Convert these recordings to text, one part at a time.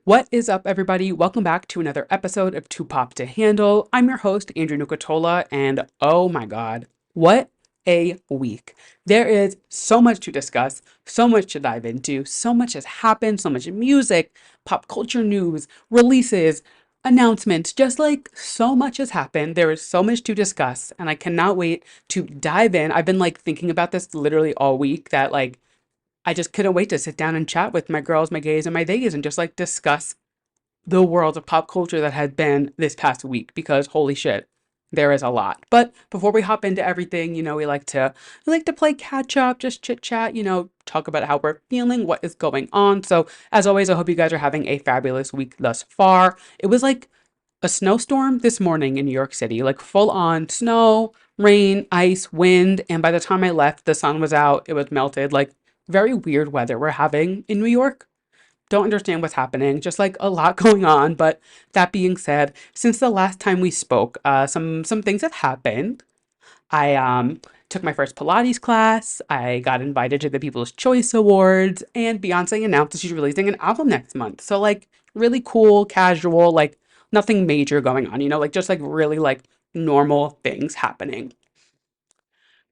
What is up, everybody? Welcome back to another episode of Too Pop to Handle. I'm your host, Andrew Nucatola, and oh my God, what a week. There is so much to discuss, so much to dive into, so much has happened, so much music, pop culture news, releases, announcements, just like so much has happened. There is so much to discuss, and I cannot wait to dive in. I've been thinking about this literally all week that I just couldn't wait to sit down and chat with my girls, my gays, and my theys and just discuss the world of pop culture that has been this past week because holy shit, there is a lot. But before we hop into everything, we like to play catch up, just chit chat, talk about how we're feeling, what is going on. So as always, I hope you guys are having a fabulous week thus far. It was like a snowstorm this morning in New York City, like full on snow, rain, ice, wind, and by the time I left, the sun was out, it was melted, like very weird weather we're having in New York. Don't understand what's happening, just like a lot going on. But that being said, since the last time we spoke, some things have happened. I took my first Pilates class. I got invited to the People's Choice Awards, and Beyonce announced that she's releasing an album next month. So really cool, casual, nothing major going on, just really normal things happening.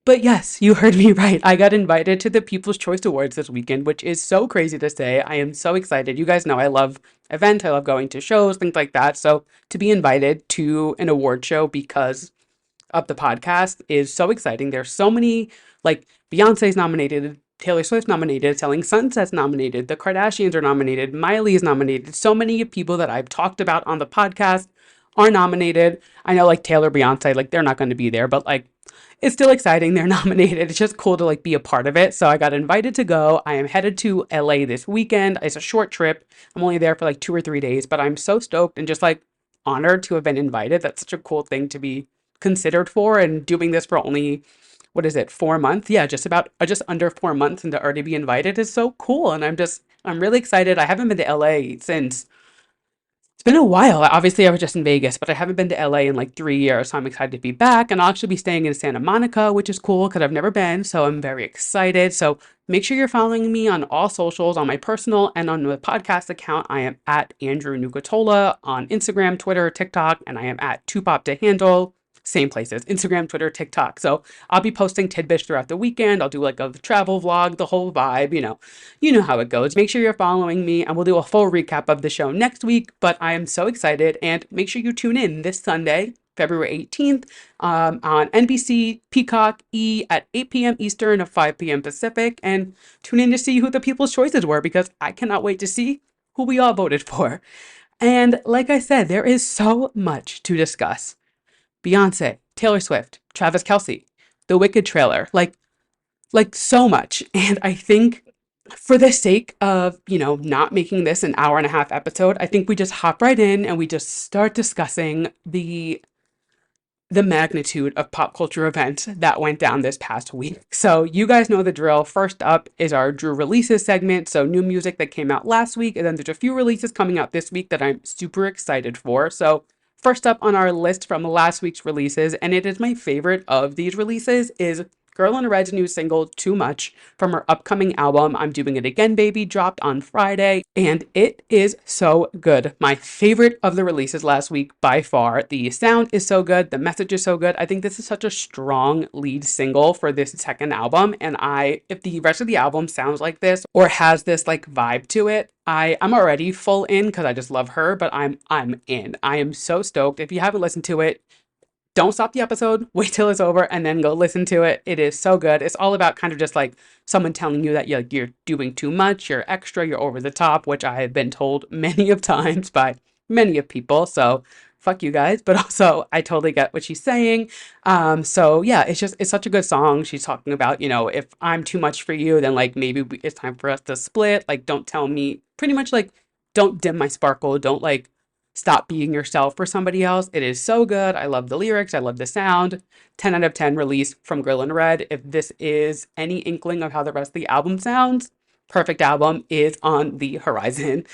But yes, you heard me right. I got invited to the People's Choice Awards this weekend, which is so crazy to say. I am so excited. You guys know I love events, I love going to shows, things like that. So to be invited to an award show because of the podcast is so exciting. There's so many, Beyonce's nominated, Taylor Swift's nominated, Selling Sunset's nominated, the Kardashians are nominated, Miley is nominated. So many people that I've talked about on the podcast are nominated. I know Taylor, Beyonce, they're not going to be there, but it's still exciting. They're nominated. It's just cool to be a part of it. So I got invited to go. I am headed to LA this weekend. It's a short trip. I'm only there for 2 or 3 days, but I'm so stoked and just honored to have been invited. That's such a cool thing to be considered for, and doing this for only, what is it, 4 months? Yeah, just under 4 months, and to already be invited is so cool. And I'm really excited. I haven't been to LA since it's been a while. Obviously, I was just in Vegas, but I haven't been to LA in 3 years, so I'm excited to be back. And I'll actually be staying in Santa Monica, which is cool because I've never been, so I'm very excited. So make sure you're following me on all socials, on my personal and on the podcast account. I am at Andrew Nucatola on Instagram, Twitter, TikTok, and I am at Tupop to Handle. Same places, Instagram, Twitter, TikTok. So I'll be posting tidbits throughout the weekend. I'll do a travel vlog, the whole vibe, you know how it goes. Make sure you're following me, and we'll do a full recap of the show next week. But I am so excited, and make sure you tune in this Sunday, February 18th, on NBC Peacock E at 8 p.m. Eastern of 5 p.m. Pacific, and tune in to see who the people's choices were because I cannot wait to see who we all voted for. And like I said, there is so much to discuss. Beyonce, Taylor Swift, Travis Kelce, the Wicked trailer, so much. And I think for the sake of, not making this an hour and a half episode, I think we just hop right in and we just start discussing the magnitude of pop culture events that went down this past week. So you guys know the drill. First up is our Drew releases segment. So new music that came out last week, and then there's a few releases coming out this week that I'm super excited for. So first up on our list from last week's releases, and it is my favorite of these releases, is Girl in Red's new single, Too Much, from her upcoming album, I'm Doing It Again, Baby, dropped on Friday, and it is so good. My favorite of the releases last week by far. The sound is so good, the message is so good. I think this is such a strong lead single for this second album, and if the rest of the album sounds like this, or has this vibe to it, I'm already full in because I just love her, but I'm in. I am so stoked. If you haven't listened to it, don't stop the episode, wait till it's over, and then go listen to it. It is so good. It's all about kind of just someone telling you that you're doing too much, you're extra, you're over the top, which I have been told many of times by many of people. So fuck you guys, but also I totally get what she's saying. So yeah, it's such a good song. She's talking about, if I'm too much for you, then maybe it's time for us to split. Don't tell me, pretty much don't dim my sparkle. Don't stop being yourself for somebody else. It is so good. I love the lyrics. I love the sound. 10 out of 10 release from Girl in Red. If this is any inkling of how the rest of the album sounds, perfect album is on the horizon.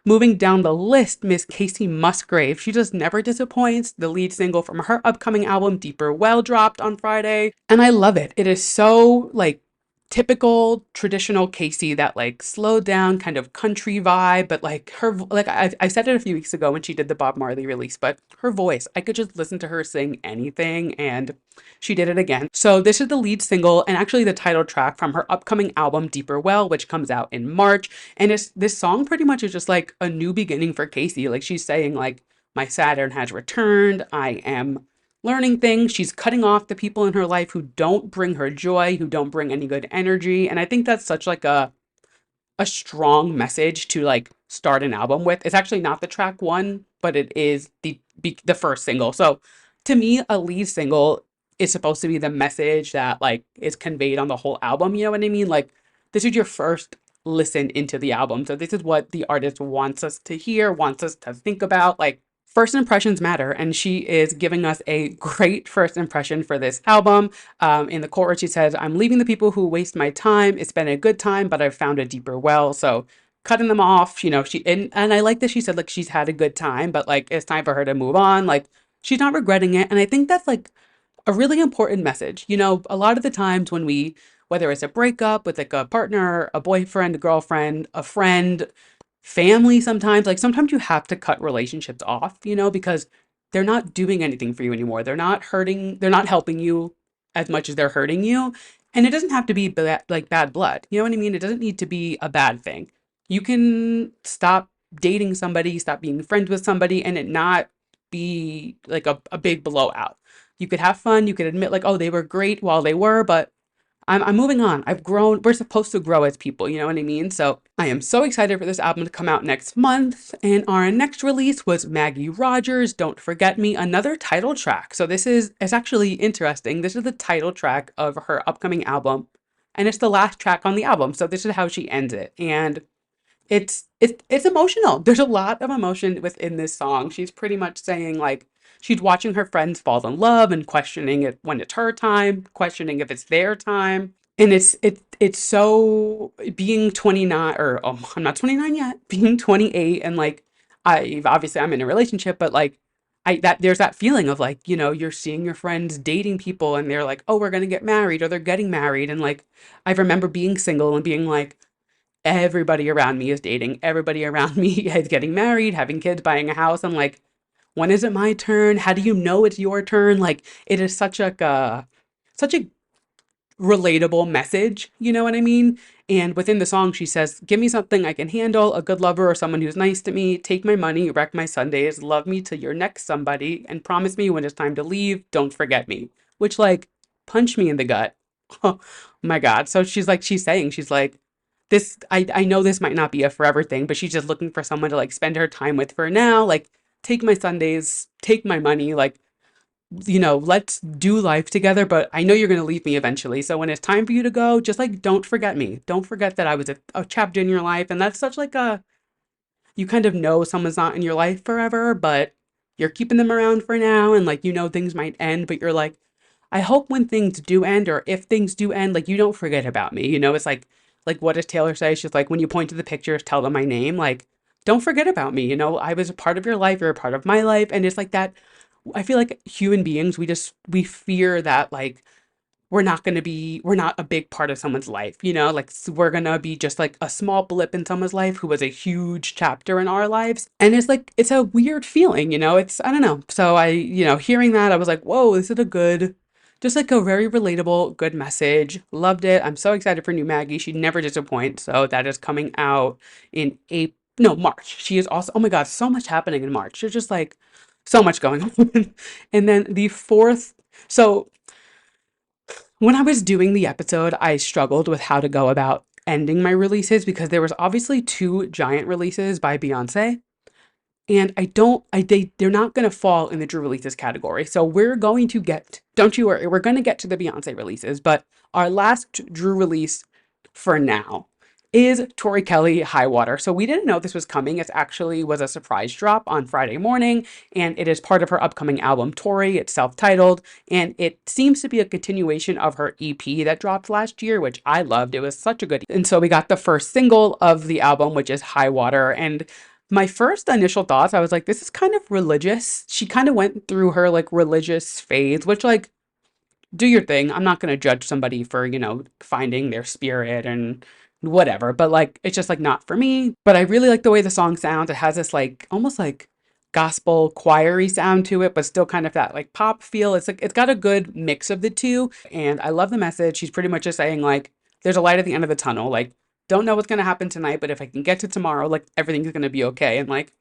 Moving down the list, Miss Casey Musgrave. She just never disappoints. The lead single from her upcoming album, Deeper Well, dropped on Friday. And I love it. It is so typical traditional Casey, that like slowed down kind of country vibe, but like like I said it a few weeks ago when she did the Bob Marley release, but her voice, I could just listen to her sing anything, and she did it again. So this is the lead single and actually the title track from her upcoming album Deeper Well, which comes out in March. And it's this song pretty much is just like a new beginning for Casey. Like she's saying like my Saturn has returned. I am learning things. She's cutting off the people in her life who don't bring her joy, who don't bring any good energy. And I think that's such like a strong message to like start an album with. It's actually not the track one, but it is the first single. So to me, a lead single is supposed to be the message that like is conveyed on the whole album. You know what I mean? Like this is your first listen into the album. So this is what the artist wants us to hear, wants us to think about. Like first impressions matter, and she is giving us a great first impression for this album. In the chorus, she says, I'm leaving the people who waste my time. It's been a good time, but I've found a deeper well. So cutting them off, you know, and I like that she said like she's had a good time, but like it's time for her to move on. Like she's not regretting it. And I think that's like a really important message. You know, a lot of the times when whether it's a breakup with like a partner, a boyfriend, a girlfriend, a friend, family, sometimes you have to cut relationships off, you know, because they're not doing anything for you anymore. They're not helping you as much as they're hurting you. And it doesn't have to be like bad blood. You know what I mean? It doesn't need to be a bad thing. You can stop dating somebody, stop being friends with somebody, and it not be like a big blowout. You could have fun. You could admit, like, oh, they were great while they were, but I'm moving on. I've grown. We're supposed to grow as people. You know what I mean? So I am so excited for this album to come out next month. And our next release was Maggie Rogers, Don't Forget Me, another title track. So it's actually interesting. This is the title track of her upcoming album, and it's the last track on the album. So this is how she ends it. And it's emotional. There's a lot of emotion within this song. She's pretty much saying like she's watching her friends fall in love and questioning it when it's her time, questioning if it's their time. And it's so being 29 or oh, I'm not 29 yet, being 28 and like I'm in a relationship, but like I that there's that feeling of like, you know, you're seeing your friends dating people and they're like, "Oh, we're going to get married," or they're getting married, and like I remember being single and being like everybody around me is dating. Everybody around me is getting married, having kids, buying a house. I'm like, when is it my turn? How do you know it's your turn? Like, it is such a relatable message. You know what I mean? And within the song, she says, "Give me something I can handle, a good lover or someone who's nice to me. Take my money, wreck my Sundays, love me till your next somebody, and promise me when it's time to leave, don't forget me." Which like punch me in the gut. Oh my God. So she's saying, she's like, I know this might not be a forever thing, but she's just looking for someone to like spend her time with for now. Like, take my Sundays, take my money, like, you know, let's do life together, but I know you're going to leave me eventually. So when it's time for you to go, just like, don't forget me. Don't forget that I was a chapter in your life. And that's such like you kind of know someone's not in your life forever, but you're keeping them around for now. And like, you know, things might end, but you're like, I hope when things do end or if things do end, like you don't forget about me. You know, it's like what does Taylor say? She's like, when you point to the pictures, tell them my name. Like, don't forget about me. You know, I was a part of your life. You're a part of my life. And it's like that. I feel like human beings, we fear that like we're not a big part of someone's life, you know, like we're gonna be just like a small blip in someone's life who was a huge chapter in our lives. And it's like, it's a weird feeling, you know, I don't know. So you know, hearing that, I was like, whoa, this is just like a very relatable, good message. Loved it. I'm so excited for new Maggie. She never disappoints. So that is coming out in April. No, March. She is also, oh my God, so much happening in March. There's just like so much going on. And then the fourth, so when I was doing the episode, I struggled with how to go about ending my releases because there was obviously two giant releases by Beyoncé. And they're not going to fall in the Drew releases category. So don't you worry, we're going to get to the Beyonce releases, but our last Drew release for now is Tori Kelly High Water. So we didn't know this was coming. It actually was a surprise drop on Friday morning, and it is part of her upcoming album, Tori. It's self-titled, and it seems to be a continuation of her EP that dropped last year, which I loved. It was such a good. And so we got the first single of the album, which is High Water, and my first initial thoughts, I was like, this is kind of religious. She kind of went through her like religious phase, which like do your thing. I'm not going to judge somebody for, finding their spirit and whatever, but like it's just like not for me. But I really like the way the song sounds. It has this like almost like gospel choiry sound to it, but still kind of that like pop feel. It's like it's got a good mix of the two, and I love the message. She's pretty much just saying like there's a light at the end of the tunnel. Like don't know what's going to happen tonight, but if I can get to tomorrow, like everything's going to be okay. And like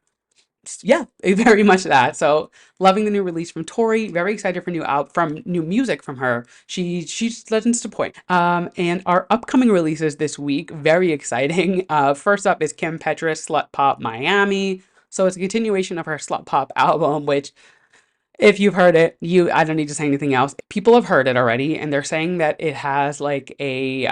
yeah, very much that. So loving the new release from Tori. Very excited for new music from her. She doesn't disappoint. And our upcoming releases this week, very exciting. First up is Kim Petras Slut Pop Miami. So it's a continuation of her Slut Pop album, which if you've heard it, I don't need to say anything else. People have heard it already, and they're saying that it has like a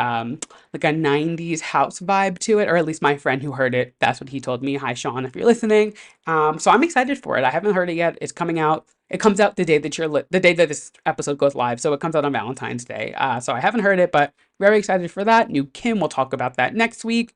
90s house vibe to it, or at least my friend who heard it, that's what he told me. Hi Sean, if you're listening. So I'm excited for it. I haven't heard it yet. It's coming out. It comes out the day that the day that this episode goes live, so it comes out on Valentine's Day. So I haven't heard it, but very excited for that. New Kim, we'll talk about that next week.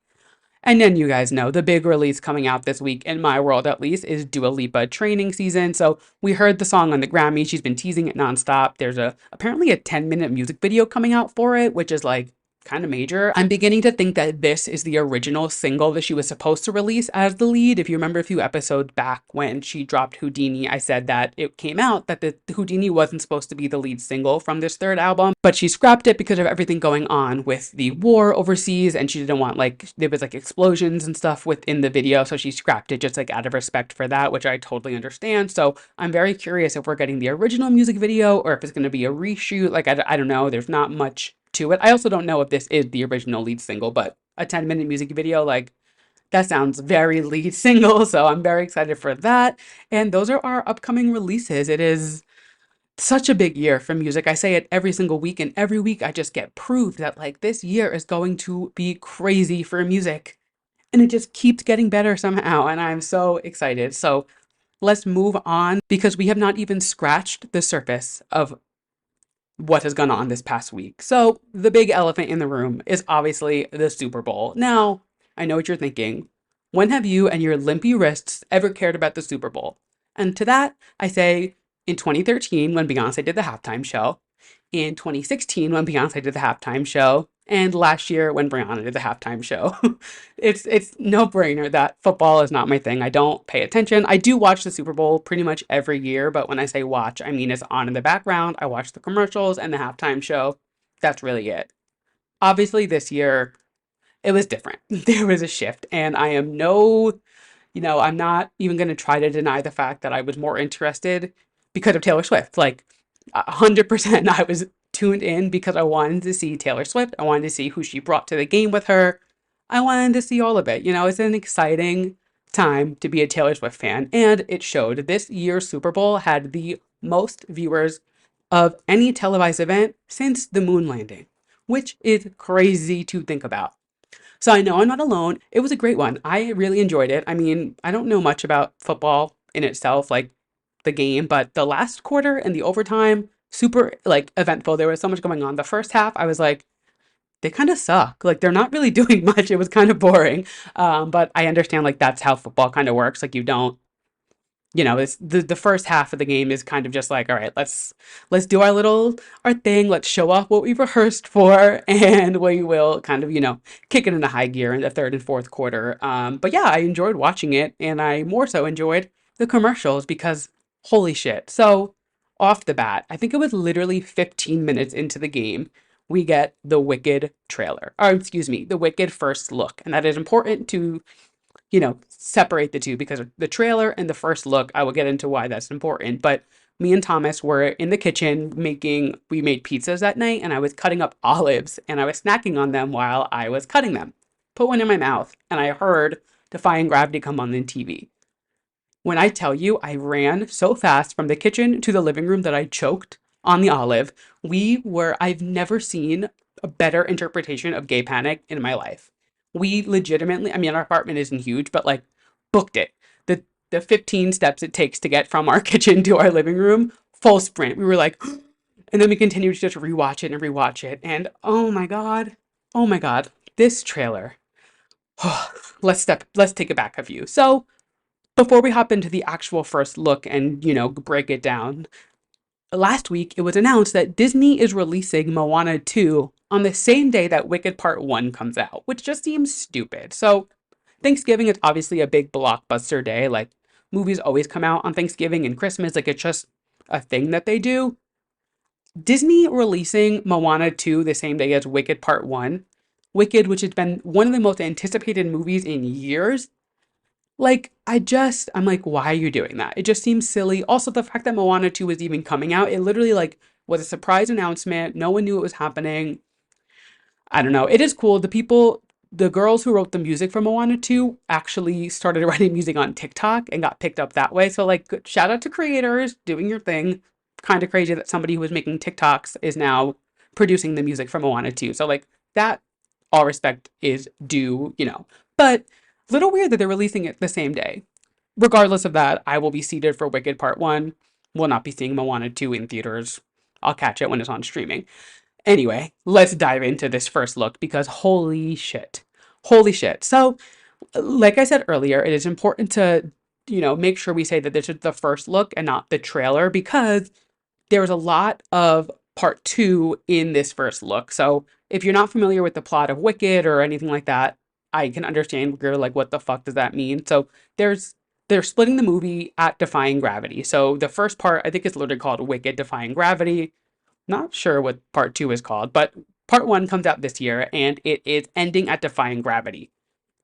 And then you guys know the big release coming out this week, in my world at least, is Dua Lipa Training Season. So we heard the song on the Grammy. She's been teasing it nonstop. There's apparently a 10-minute music video coming out for it, which is like kind of major. I'm beginning to think that this is the original single that she was supposed to release as the lead. If you remember a few episodes back when she dropped Houdini, I said that it came out that the Houdini wasn't supposed to be the lead single from this third album, but she scrapped it because of everything going on with the war overseas, and she didn't want there was like explosions and stuff within the video, so she scrapped it just like out of respect for that, which I totally understand. So I'm very curious if we're getting the original music video or if it's going to be a reshoot. Like I don't know. There's not much to it. I also don't know if this is the original lead single, but a 10-minute music video, like that sounds very lead single. So I'm very excited for that. And those are our upcoming releases. It is such a big year for music. I say it every single week, and every week I just get proved that like this year is going to be crazy for music. And it just keeps getting better somehow. And I'm so excited. So let's move on because we have not even scratched the surface of what has gone on this past week. So, the big elephant in the room is obviously the Super Bowl. Now, I know what you're thinking. When have you and your limpy wrists ever cared about the Super Bowl? And to that, I say in 2013 when Beyoncé did the halftime show, in 2016 when Beyonce did the halftime show, and last year when Brianna did the halftime show. It's no brainer that football is not my thing. I don't pay attention. I do watch the Super Bowl pretty much every year, but when I say watch, I mean it's on in the background. I watch the commercials and the halftime show. That's really it. Obviously, this year it was different. There was a shift, and I am no I'm not even going to try to deny the fact that I was more interested because of Taylor Swift. Like 100% I was tuned in because I wanted to see Taylor Swift. I wanted to see who she brought to the game with her. I wanted to see all of it. It's an exciting time to be a Taylor Swift fan. And it showed this year's Super Bowl had the most viewers of any televised event since the moon landing, which is crazy to think about. So I know I'm not alone. It was a great one. I really enjoyed it. I mean, I don't know much about football in itself, like the game, but the last quarter and the overtime, super like eventful. There was so much going on. The first half, I was like, they kind of suck. Like they're not really doing much. It was kind of boring. But I understand like that's how football kind of works. Like you don't it's the first half of the game is kind of just like, all right, let's do our thing, let's show off what we rehearsed for, and we will kind of, kick it into high gear in the third and fourth quarter. But yeah, I enjoyed watching it, and I more so enjoyed the commercials because holy shit. So off the bat, I think it was literally 15 minutes into the game, we get the Wicked trailer, or excuse me, the Wicked first look. And that is important to separate the two because of the trailer and the first look. I will get into why that's important. But me and Thomas were in the kitchen we made pizzas that night, and I was cutting up olives and I was snacking on them while I was cutting them. Put one in my mouth and I heard Defying Gravity come on the TV. When I tell you I ran so fast from the kitchen to the living room that I choked on the olive, I've never seen a better interpretation of gay panic in my life. We legitimately, I mean, our apartment isn't huge, but like booked it. The 15 steps it takes to get from our kitchen to our living room, full sprint. We were like, and then we continued to just rewatch it and rewatch it. And oh my God, this trailer. Let's take it back a view. So before we hop into the actual first look and, break it down, last week it was announced that Disney is releasing Moana 2 on the same day that Wicked Part 1 comes out, which just seems stupid. So, Thanksgiving is obviously a big blockbuster day. Like, movies always come out on Thanksgiving and Christmas. Like, it's just a thing that they do. Disney releasing Moana 2 the same day as Wicked Part 1. Wicked, which has been one of the most anticipated movies in years. Like, I'm like, why are you doing that? It just seems silly. Also, the fact that Moana 2 was even coming out, it literally like was a surprise announcement. No one knew it was happening. I don't know. It is cool. The girls who wrote the music for Moana 2 actually started writing music on TikTok and got picked up that way. So, like, shout out to creators doing your thing. Kind of crazy that somebody who was making TikToks is now producing the music for Moana 2. So, like, that, all respect is due. But little weird that they're releasing it the same day. Regardless of that, I will be seated for Wicked Part 1. Will not be seeing Moana 2 in theaters. I'll catch it when it's on streaming. Anyway, let's dive into this first look because holy shit. Holy shit. So, like I said earlier, it is important to make sure we say that this is the first look and not the trailer because there's a lot of part two in this first look. So, if you're not familiar with the plot of Wicked or anything like that, I can understand you're like, what the fuck does that mean? So, there's they're splitting the movie at Defying Gravity. So, the first part, I think it's literally called Wicked Defying Gravity. Not sure what part two is called, but part one comes out this year and it is ending at Defying Gravity.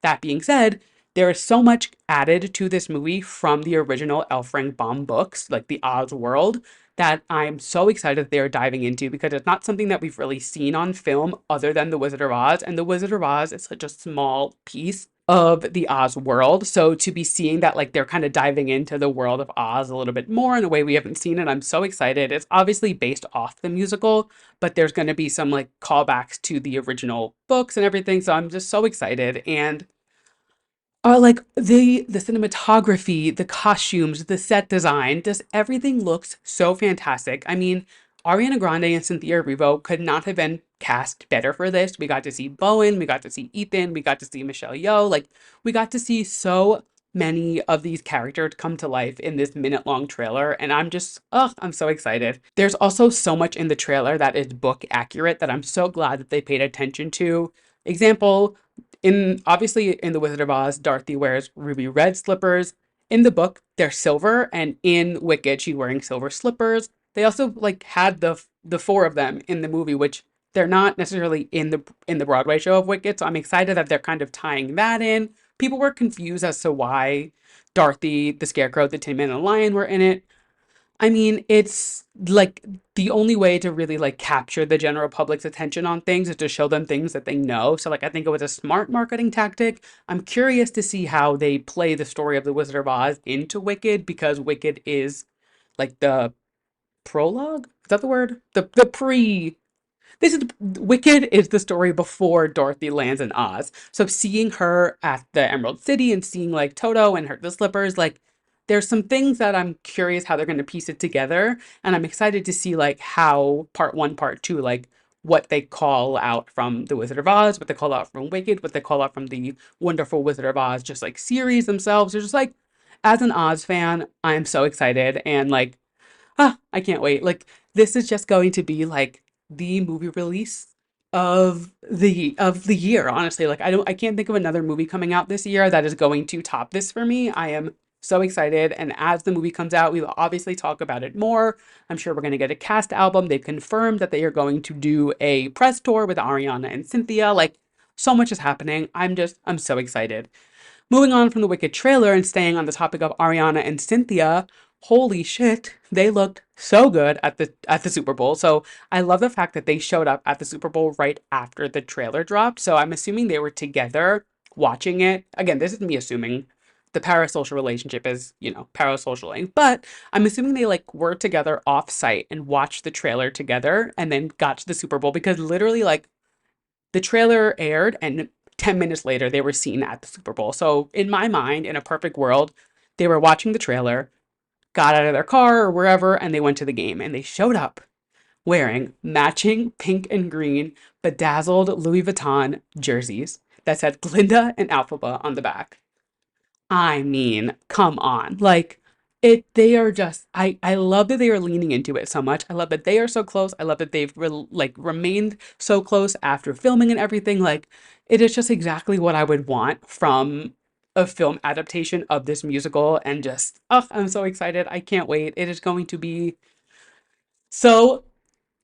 That being said, there is so much added to this movie from the original L. Frank Baum books, like the Oz world, that I'm so excited that they're diving into because it's not something that we've really seen on film other than The Wizard of Oz. And The Wizard of Oz is such a small piece of the Oz world. So to be seeing that, like, they're kind of diving into the world of Oz a little bit more in a way we haven't seen it, I'm so excited. It's obviously based off the musical, but there's going to be some like callbacks to the original books and everything. So I'm just so excited. And like the cinematography, the costumes, the set design, just everything looks so fantastic. I mean, Ariana Grande and Cynthia Erivo could not have been cast better for this. We got to see Bowen, we got to see Ethan, we got to see Michelle Yeoh. Like, we got to see so many of these characters come to life in this minute-long trailer, and I'm so excited. There's also so much in the trailer that is book accurate that I'm so glad that they paid attention to. Example, in The Wizard of Oz, Dorothy wears ruby red slippers. In the book, they're silver, and in Wicked, she's wearing silver slippers. They also like had the four of them in the movie, which they're not necessarily in the Broadway show of Wicked. So I'm excited that they're kind of tying that in. People were confused as to why Dorothy, the Scarecrow, the Tin Man, and the Lion were in it. I mean, it's like the only way to really like capture the general public's attention on things is to show them things that they know. So like I think it was a smart marketing tactic. I'm curious to see how they play the story of the Wizard of Oz into Wicked because Wicked is like the prologue. Is that the word? The pre this is Wicked is the story before Dorothy lands in Oz. So seeing her at the Emerald City and seeing like Toto and the slippers, like there's some things that I'm curious how they're going to piece it together, and I'm excited to see like how part one, part two, like what they call out from The Wizard of Oz, what they call out from Wicked, what they call out from the Wonderful Wizard of Oz, just like series themselves. They're just like, as an Oz fan, I'm so excited and like I can't wait. Like, this is just going to be like the movie release of the year, honestly. Like, I can't think of another movie coming out this year that is going to top this for me. I am so excited. And as the movie comes out, we will obviously talk about it more. I'm sure we're going to get a cast album. They've confirmed that they are going to do a press tour with Ariana and Cynthia. Like, so much is happening. I'm so excited. Moving on from the Wicked trailer and staying on the topic of Ariana and Cynthia, holy shit, they looked so good at the Super Bowl. So I love the fact that they showed up at the Super Bowl right after the trailer dropped. So I'm assuming they were together watching it. Again, this is me assuming. The parasocial relationship is parasocialing, but I'm assuming they like were together off site and watched the trailer together and then got to the Super Bowl because literally like the trailer aired and 10 minutes later they were seen at the Super Bowl. So in my mind, in a perfect world, they were watching the trailer, got out of their car or wherever, and they went to the game. And they showed up wearing matching pink and green bedazzled Louis Vuitton jerseys that said Glinda and Alphaba on the back. I mean, come on. Like, They are just, I love that they are leaning into it so much. I love that they are so close. I love that they've like remained so close after filming and everything. Like it is just exactly what I would want from a film adaptation of this musical, and just, oh, I'm so excited. I can't wait. It is going to be so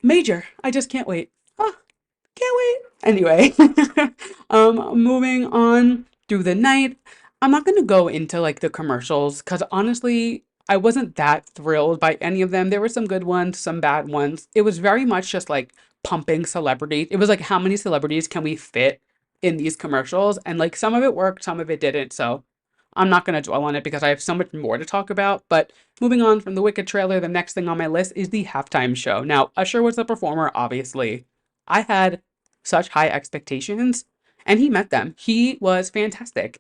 major. I just can't wait. Oh, can't wait. Anyway, moving on through the night. I'm not gonna go into like the commercials because honestly, I wasn't that thrilled by any of them. There were some good ones, some bad ones. It was very much just like pumping celebrities. It was like, how many celebrities can we fit in these commercials? And like some of it worked, some of it didn't. So I'm not gonna dwell on it because I have so much more to talk about. But moving on from the Wicked trailer, the next thing on my list is the halftime show. Now, Usher was the performer, obviously. I had such high expectations, and he met them. He was fantastic.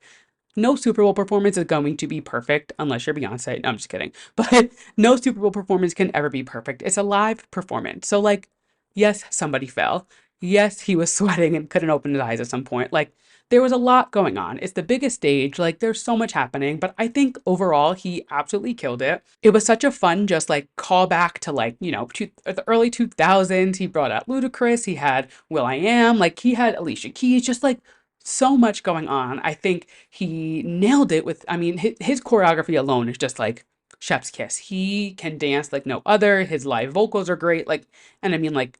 No Super Bowl performance is going to be perfect unless you're Beyonce. No, I'm just kidding. But no Super Bowl performance can ever be perfect. It's a live performance. So, like, yes, somebody fell. Yes, he was sweating and couldn't open his eyes at some point. Like, there was a lot going on. It's the biggest stage. Like, there's so much happening. But I think overall, he absolutely killed it. It was such a fun, just like callback to like, the early 2000s. He brought out Ludacris. He had Will I Am. Like, he had Alicia Keys. Just like so much going on. I think he nailed it with, I mean, his choreography alone is just like chef's kiss. He can dance like no other. His live vocals are great. Like, and I mean, like,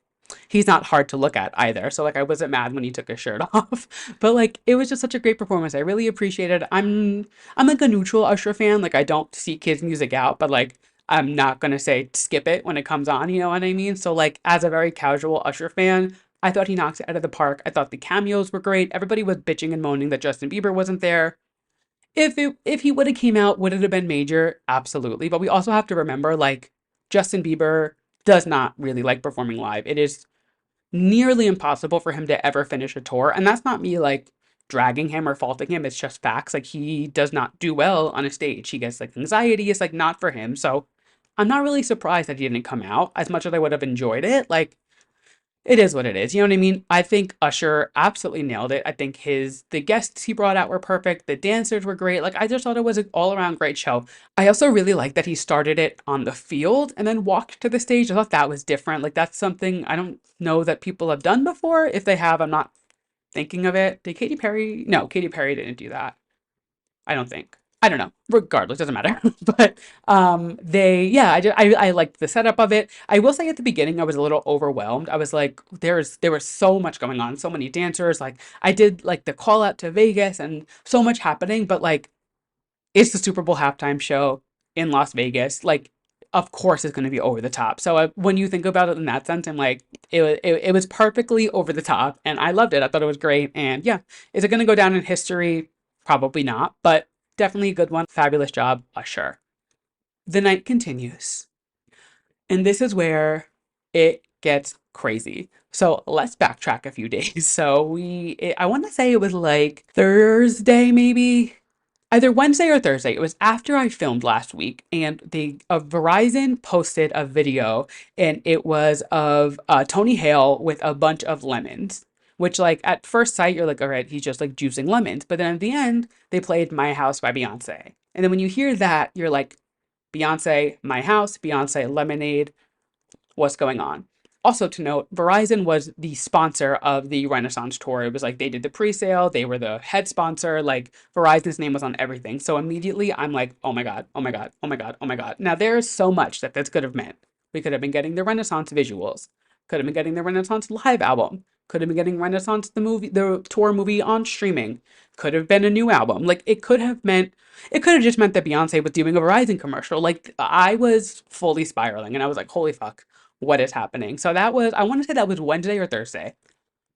he's not hard to look at either. So like I wasn't mad when he took his shirt off. But like it was just such a great performance. I really appreciated it. I'm like a neutral Usher fan. Like I don't seek his music out, but like I'm not gonna say skip it when it comes on, you know what I mean? So like as a very casual Usher fan, I thought he knocked it out of the park. I thought the cameos were great. Everybody was bitching and moaning that Justin Bieber wasn't there. If he would have came out, would it have been major? Absolutely. But we also have to remember like Justin Bieber does not really like performing live. It is nearly impossible for him to ever finish a tour. And that's not me like dragging him or faulting him. It's just facts. Like he does not do well on a stage. He gets like anxiety. It's like not for him. So I'm not really surprised that he didn't come out as much as I would have enjoyed it. Like it is what it is. You know what I mean? I think Usher absolutely nailed it. I think the guests he brought out were perfect. The dancers were great. Like I just thought it was an all-around great show. I also really like that he started it on the field and then walked to the stage. I thought that was different. Like that's something I don't know that people have done before. If they have, I'm not thinking of it. Did Katy Perry? No, Katy Perry didn't do that. I don't think. I don't know. Regardless, doesn't matter. But I liked the setup of it. I will say at the beginning I was a little overwhelmed. I was like, there was so much going on, so many dancers. Like I did like the call out to Vegas and so much happening, but like it's the Super Bowl halftime show in Las Vegas. Like, of course, it's going to be over the top. So when you think about it in that sense, I'm like, it was perfectly over the top, and I loved it. I thought it was great, and yeah, is it going to go down in history? Probably not, but definitely a good one. Fabulous job, Usher. The night continues, and this is where it gets crazy. So let's backtrack a few days. I want to say it was like Thursday, maybe either Wednesday or Thursday. It was after I filmed last week, and Verizon posted a video, and it was of Tony Hale with a bunch of lemons. Which, like, at first sight, you're like, all right, he's just like juicing lemons. But then at the end, they played My House by Beyonce. And then when you hear that, you're like, Beyonce, My House, Beyonce, Lemonade, what's going on. Also to note, Verizon was the sponsor of the Renaissance tour. It was like they did the pre-sale, they were the head sponsor, like Verizon's name was on everything. So immediately I'm like, oh my God, oh my God, oh my God, oh my God. Now there's so much that this could have meant. We could have been getting the Renaissance visuals, could have been getting the Renaissance live album, could have been getting Renaissance the movie, the tour movie on streaming, could have been a new album. Like it could have just meant that Beyonce was doing a Verizon commercial. Like I was fully spiraling and I was like, holy fuck, what is happening? So I want to say that was Wednesday or Thursday.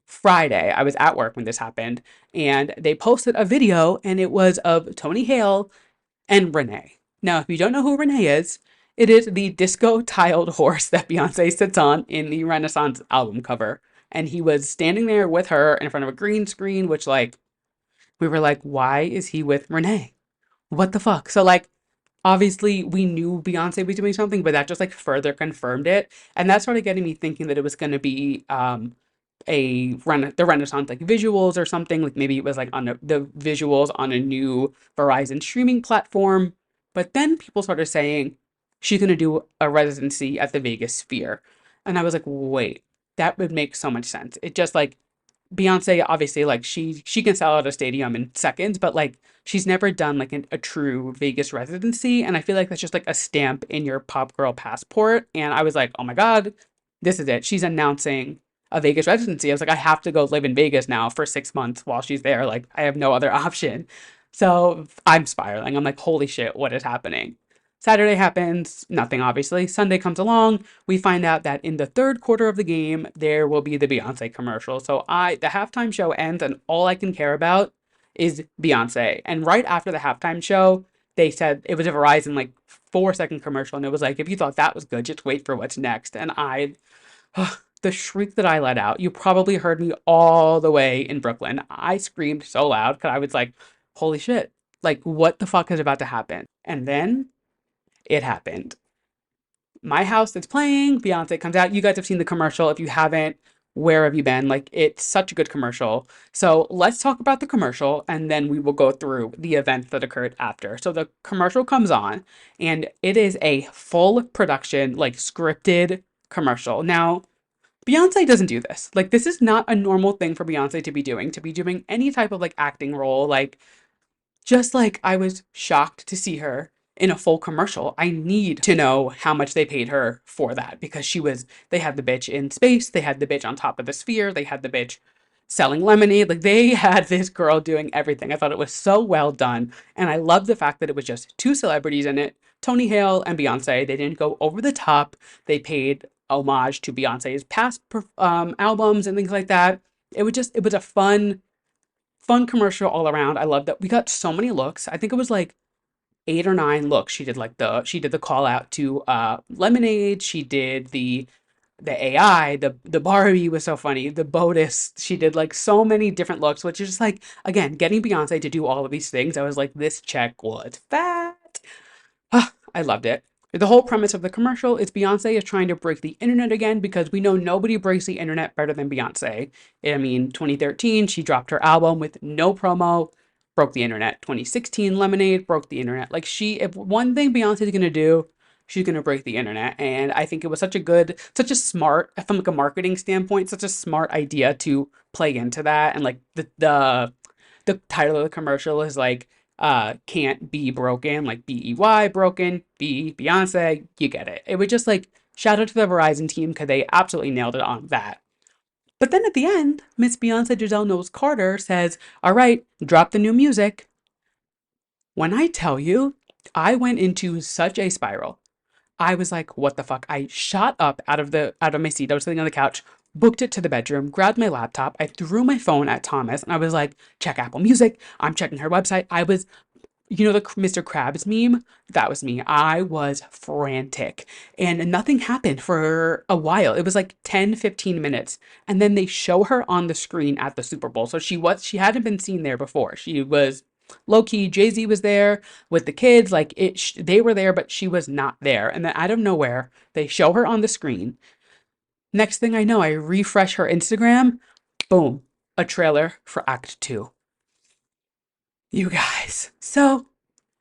Friday, I was at work when this happened, and they posted a video, and it was of Tony Hale and Renee. Now, if you don't know who Renee is, it is the disco tiled horse that Beyonce sits on in the Renaissance album cover. And he was standing there with her in front of a green screen, which, like, we were like, why is he with Renee? What the fuck? So, like, obviously we knew Beyonce was doing something, but that just like further confirmed it. And that started getting me thinking that it was going to be the Renaissance like visuals or something. Like maybe it was like on the visuals on a new Verizon streaming platform. But then people started saying she's going to do a residency at the Vegas Sphere. And I was like, wait, that would make so much sense. It just like Beyonce, obviously, like she can sell out a stadium in seconds, but like she's never done like a true Vegas residency, and I feel like that's just like a stamp in your pop girl passport. And I was like, oh my god, this is it. She's announcing a Vegas residency. I was like, I have to go live in Vegas now for 6 months while she's there. Like I have no other option. So I'm spiraling. I'm like, holy shit, what is happening? Saturday happens, nothing obviously. Sunday comes along, we find out that in the third quarter of the game, there will be the Beyonce commercial. So the halftime show ends, and all I can care about is Beyonce. And right after the halftime show, they said it was a Verizon like 4 second commercial, and it was like, if you thought that was good, just wait for what's next. And the shriek that I let out, you probably heard me all the way in Brooklyn. I screamed so loud because I was like, holy shit, like what the fuck is about to happen? And then it happened. My house is playing, Beyonce comes out. You guys have seen the commercial. If you haven't, where have you been? Like, it's such a good commercial. So let's talk about the commercial and then we will go through the events that occurred after. So the commercial comes on and it is a full production, like scripted commercial. Now, Beyonce doesn't do this. Like, this is not a normal thing for Beyonce to be doing any type of like acting role. Like, just like I was shocked to see her in a full commercial. I need to know how much they paid her for that because they had the bitch in space, they had the bitch on top of the sphere, they had the bitch selling lemonade. Like they had this girl doing everything. I thought it was so well done. And I love the fact that it was just two celebrities in it, Tony Hale and Beyonce. They didn't go over the top. They paid homage to Beyonce's past albums and things like that. It was a fun commercial all around. I love that we got so many looks. I think it was like 8 or 9 looks. She did the call out to Lemonade. She did the AI, the Barbie was so funny. The Botus, she did like so many different looks, which is just like again getting Beyonce to do all of these things. I was like, this check was fat. I loved it. The whole premise of the commercial is Beyonce is trying to break the internet again because we know nobody breaks the internet better than Beyonce. I mean, 2013, she dropped her album with no promo, broke the internet. 2016, Lemonade broke the internet. Like if one thing Beyonce is gonna do, she's gonna break the internet. And I think it was such a smart, from like a marketing standpoint, such a smart idea to play into that. And like the title of the commercial is like can't be broken, like BEY broken, Beyonce, you get it. It was just like shout out to the Verizon team because they absolutely nailed it on that. But then at the end, Miss Beyonce Giselle Knowles Carter says, all right, drop the new music. When I tell you, I went into such a spiral. I was like, what the fuck? I shot up out of my seat. I was sitting on the couch, booked it to the bedroom, grabbed my laptop. I threw my phone at Thomas and I was like, check Apple Music. I'm checking her website. The Mr. Krabs meme? That was me. I was frantic and nothing happened for a while. It was like 10, 15 minutes. And then they show her on the screen at the Super Bowl. So she hadn't been seen there before. She was low key. Jay-Z was there with the kids. Like they were there, but she was not there. And then out of nowhere, they show her on the screen. Next thing I know, I refresh her Instagram. Boom, a trailer for Act Two. You guys. So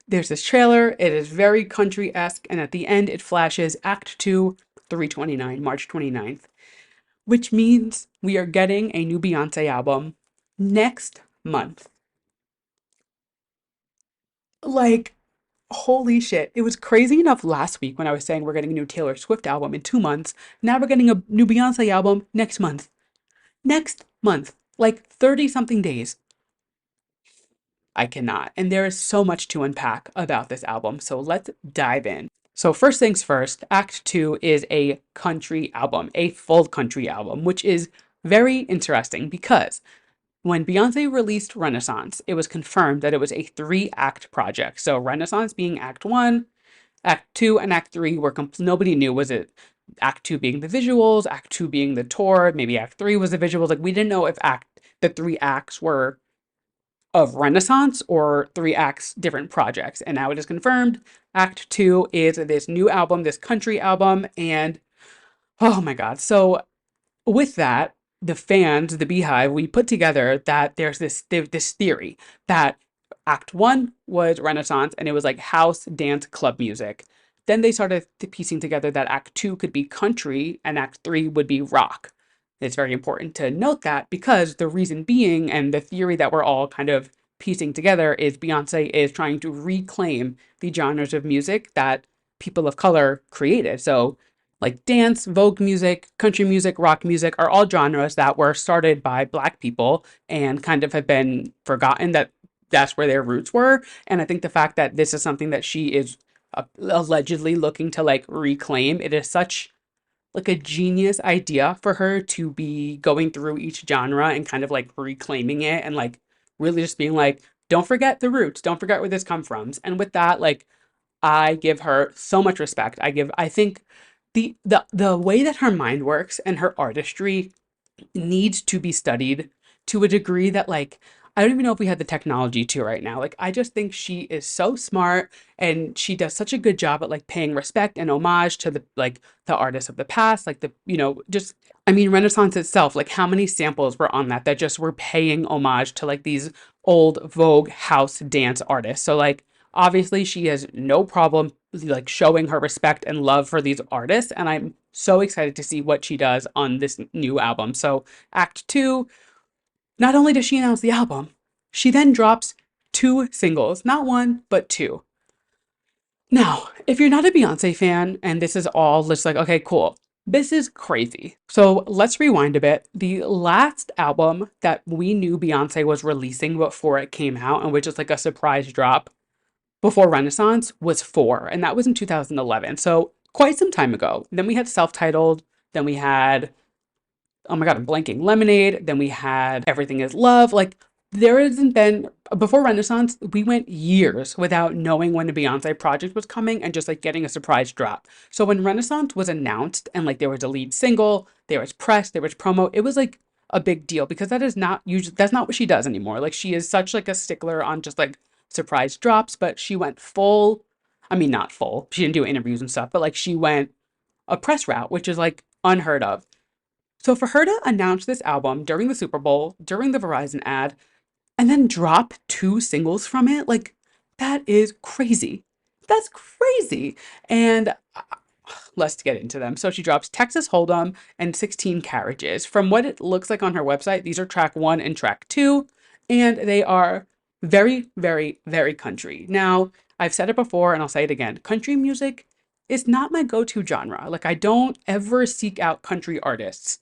there's this trailer. It is very country-esque, and at the end, it flashes Act 2, 3/29, March 29th, which means we are getting a new Beyonce album next month. Like, holy shit. It was crazy enough last week when I was saying we're getting a new Taylor Swift album in 2 months. Now we're getting a new Beyonce album next month. Next month. Like 30 something days. I cannot. And there is so much to unpack about this album. So let's dive in. So, first things first, Act 2 is a country album, a full country album, which is very interesting because when Beyonce released Renaissance, it was confirmed that it was a 3-act project. So, Renaissance being Act 1, Act 2, and Act 3 nobody knew, was it Act 2 being the visuals, Act 2 being the tour, maybe Act 3 was the visuals. Like, we didn't know if the 3 acts were of Renaissance or 3 acts, different projects. And now it is confirmed. Act 2 is this new album, this country album. And oh my God. So with that, the fans, the Beehive, we put together that there's this theory that Act one was Renaissance, and it was like house, dance, club music. Then they started piecing together that act two could be country and act three would be rock. It's very important to note that because the reason being, and the theory that we're all kind of piecing together, is Beyonce is trying to reclaim the genres of music that people of color created. So, like dance, Vogue music, country music, rock music are all genres that were started by Black people and kind of have been forgotten that that's where their roots were. And I think the fact that this is something that she is allegedly looking to like reclaim, it is such like a genius idea for her to be going through each genre and kind of like reclaiming it and like really just being like, don't forget the roots, don't forget where this come from. And with that, like I give her so much respect. I think the way that her mind works and her artistry needs to be studied to a degree that like I don't even know if we had the technology to right now. Like I just think she is so smart and she does such a good job at like paying respect and homage to the like the artists of the past, like the just I mean Renaissance itself, like how many samples were on that just were paying homage to like these old Vogue house dance artists. So like obviously she has no problem like showing her respect and love for these artists and I'm so excited to see what she does on this new album. So act 2, not only does she announce the album, she then drops two singles, not one, but two. Now, if you're not a Beyonce fan and this is all just like, okay, cool, this is crazy. So let's rewind a bit. The last album that we knew Beyonce was releasing before it came out, and which is like a surprise drop before Renaissance, was Four, and that was in 2011. So quite some time ago. Then we had self titled, then we had oh my God, I'm blanking. Lemonade. Then we had Everything is Love. Like, there hasn't been, before Renaissance, we went years without knowing when a Beyonce project was coming and just like getting a surprise drop. So when Renaissance was announced and like there was a lead single, there was press, there was promo, it was like a big deal because that is not usually, that's not what she does anymore. Like, she is such like a stickler on just like surprise drops, but she went full, I mean, not full, she didn't do interviews and stuff, but like she went a press route, which is like unheard of. So for her to announce this album during the Super Bowl, during the Verizon ad, and then drop two singles from it, like that is crazy. That's crazy. And let's get into them. So she drops Texas Hold'em and 16 Carriages. From what it looks like on her website, these are track one and track two, and they are very, very, very country. Now, I've said it before and I'll say it again. Country music is not my go-to genre. Like I don't ever seek out country artists.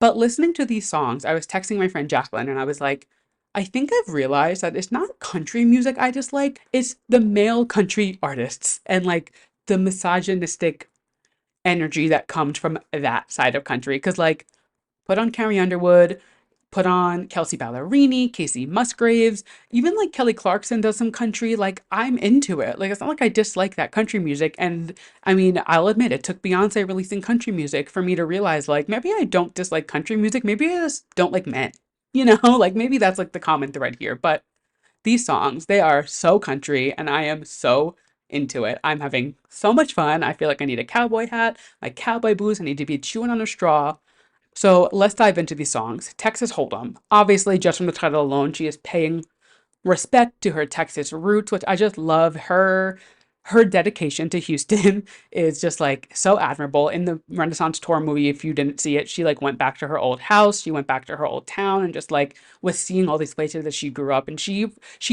But listening to these songs, I was texting my friend Jacqueline and I was like, I think I've realized that it's not country music I dislike, it's the male country artists and like the misogynistic energy that comes from that side of country. Cause like, put on Carrie Underwood, put on Kelsey Ballerini, Casey Musgraves, even like Kelly Clarkson does some country. Like, I'm into it. Like, it's not like I dislike that country music. And I mean, I'll admit it took Beyonce releasing country music for me to realize, like, maybe I don't dislike country music. Maybe I just don't like men, you know? Like, maybe that's like the common thread here. But these songs, they are so country and I am so into it. I'm having so much fun. I feel like I need a cowboy hat, my cowboy boots. I need to be chewing on a straw. So let's dive into these songs. Texas Hold'em. Obviously, just from the title alone, she is paying respect to her Texas roots, which I just love. Her dedication to Houston is just like so admirable. In the Renaissance tour movie, if you didn't see it, she like went back to her old house, she went back to her old town and just like was seeing all these places that she grew up and she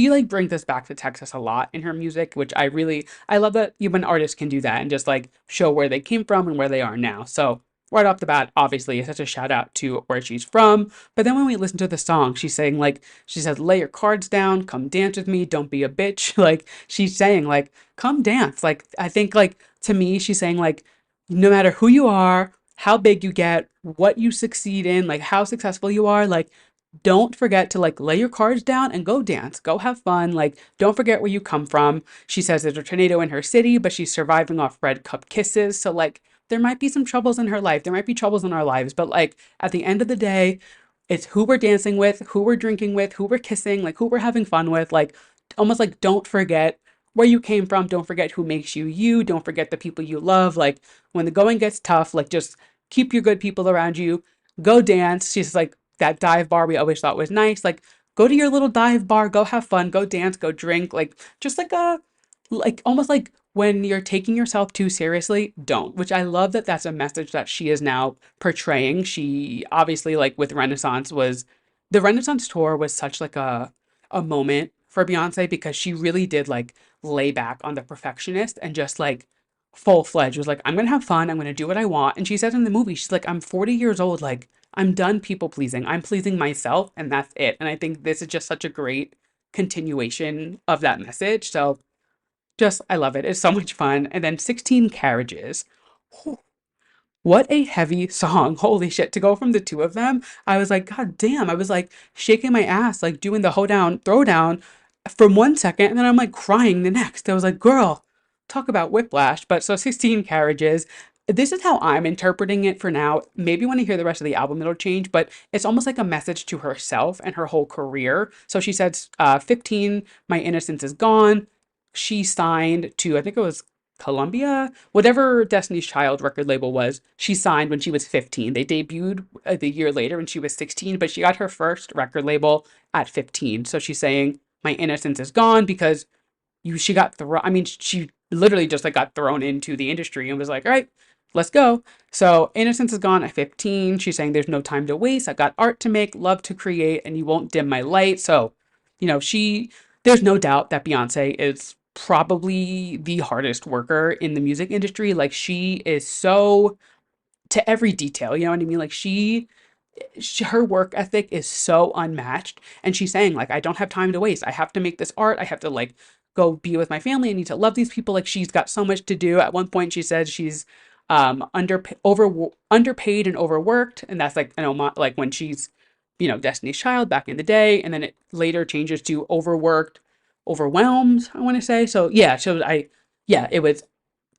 like brings us back to Texas a lot in her music, which I love that even artists can do that and just like show where they came from and where they are now. So right off the bat, obviously, it's such a shout out to where she's from. But then when we listen to the song, she's saying like, she says, lay your cards down, come dance with me, don't be a bitch. Like she's saying like, come dance. Like I think like to me, she's saying like, no matter who you are, how big you get, what you succeed in, like how successful you are, like don't forget to like lay your cards down and go dance, go have fun. Like don't forget where you come from. She says there's a tornado in her city, but she's surviving off red cup kisses. So like there might be some troubles in her life. There might be troubles in our lives, but like at the end of the day, it's who we're dancing with, who we're drinking with, who we're kissing, like who we're having fun with. Like almost like don't forget where you came from. Don't forget who makes you you. Don't forget the people you love. Like when the going gets tough, like just keep your good people around you. Go dance. She's like that dive bar we always thought was nice. Like go to your little dive bar, go have fun, go dance, go drink, like just like a like almost like when you're taking yourself too seriously, don't. Which I love that that's a message that she is now portraying. She obviously like with Renaissance was the Renaissance tour was such like a moment for Beyonce because she really did like lay back on the perfectionist and just like full fledged was like, I'm gonna have fun, I'm gonna do what I want. And she says in the movie, she's like, I'm 40 years old, like I'm done people pleasing. I'm pleasing myself and that's it. And I think this is just such a great continuation of that message. So just I love it. It's so much fun. And then 16 Carriages. What a heavy song. Holy shit. To go from the two of them, I was like, God damn. I was like shaking my ass, like doing the hoedown, throwdown from 1 second. And then I'm like crying the next. I was like, girl, talk about whiplash. But so 16 Carriages. This is how I'm interpreting it for now. Maybe when I hear the rest of the album, it'll change, but it's almost like a message to herself and her whole career. So she said, 15, my innocence is gone. She signed to, I think it was Columbia, whatever Destiny's Child record label was, she signed when she was 15. They debuted the year later when she was 16, but she got her first record label at 15. So she's saying, my innocence is gone because she got thrown. I mean, she literally just like got thrown into the industry and was like, all right, let's go. So innocence is gone at 15. She's saying there's no time to waste. I got art to make, love to create, and you won't dim my light. So, there's no doubt that Beyonce is probably the hardest worker in the music industry. Like she is so to every detail, you know what I mean? Like her work ethic is so unmatched, and she's saying like I don't have time to waste. I have to make this art. I have to like go be with my family. I need to love these people. Like she's got so much to do. At one point she said she's underpaid and overworked, and that's like like when she's Destiny's Child back in the day, and then it later changes to overworked, overwhelmed, I want to say. So yeah, it was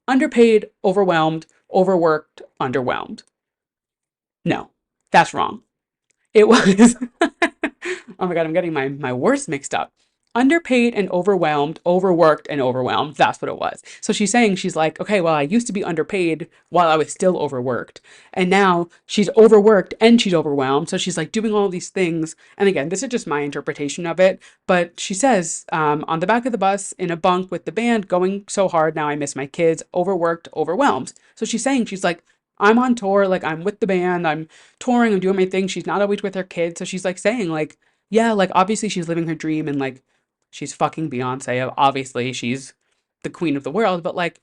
underpaid, overwhelmed, overworked, underwhelmed. No, that's wrong. It was, oh my God, I'm getting my words mixed up. Underpaid and overwhelmed, overworked and overwhelmed. That's what it was. So she's saying, she's like, okay, well, I used to be underpaid while I was still overworked. And now she's overworked and she's overwhelmed. So she's like doing all these things. And again, this is just my interpretation of it. But she says, on the back of the bus in a bunk with the band, going so hard, now I miss my kids, overworked, overwhelmed. So she's saying, she's like, I'm on tour, like I'm with the band, I'm touring, I'm doing my thing. She's not always with her kids. So she's like saying, like, yeah, like obviously she's living her dream and like she's fucking Beyonce. Obviously she's the queen of the world, but like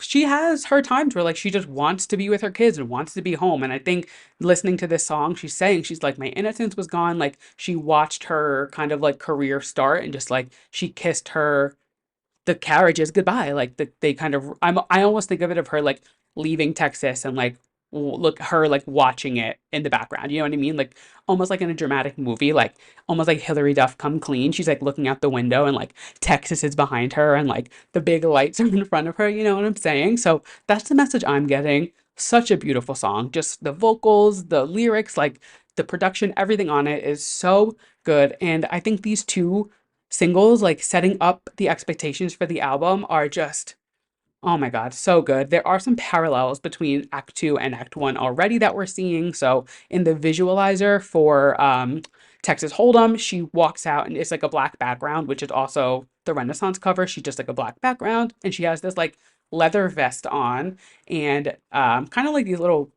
she has her times where like she just wants to be with her kids and wants to be home. And I think listening to this song, she's saying, she's like, my innocence was gone. Like she watched her kind of like career start and just like she kissed the carriages goodbye. Like they kind of, I almost think of it of her like leaving Texas and like look her like watching it in the background. You know what I mean? Like almost like in a dramatic movie, like almost like Hillary Duff Come Clean. She's like looking out the window and like Texas is behind her and like the big lights are in front of her. You know what I'm saying? So that's the message I'm getting. Such a beautiful song. Just the vocals, the lyrics, like the production, everything on it is so good. And I think these two singles, like setting up the expectations for the album, are just, oh my God, so good. There are some parallels between Act Two and Act One already that we're seeing. So in the visualizer for Texas Hold'em, she walks out and it's like a black background, which is also the Renaissance cover. She's just like a black background, and she has this like leather vest on and kind of like these little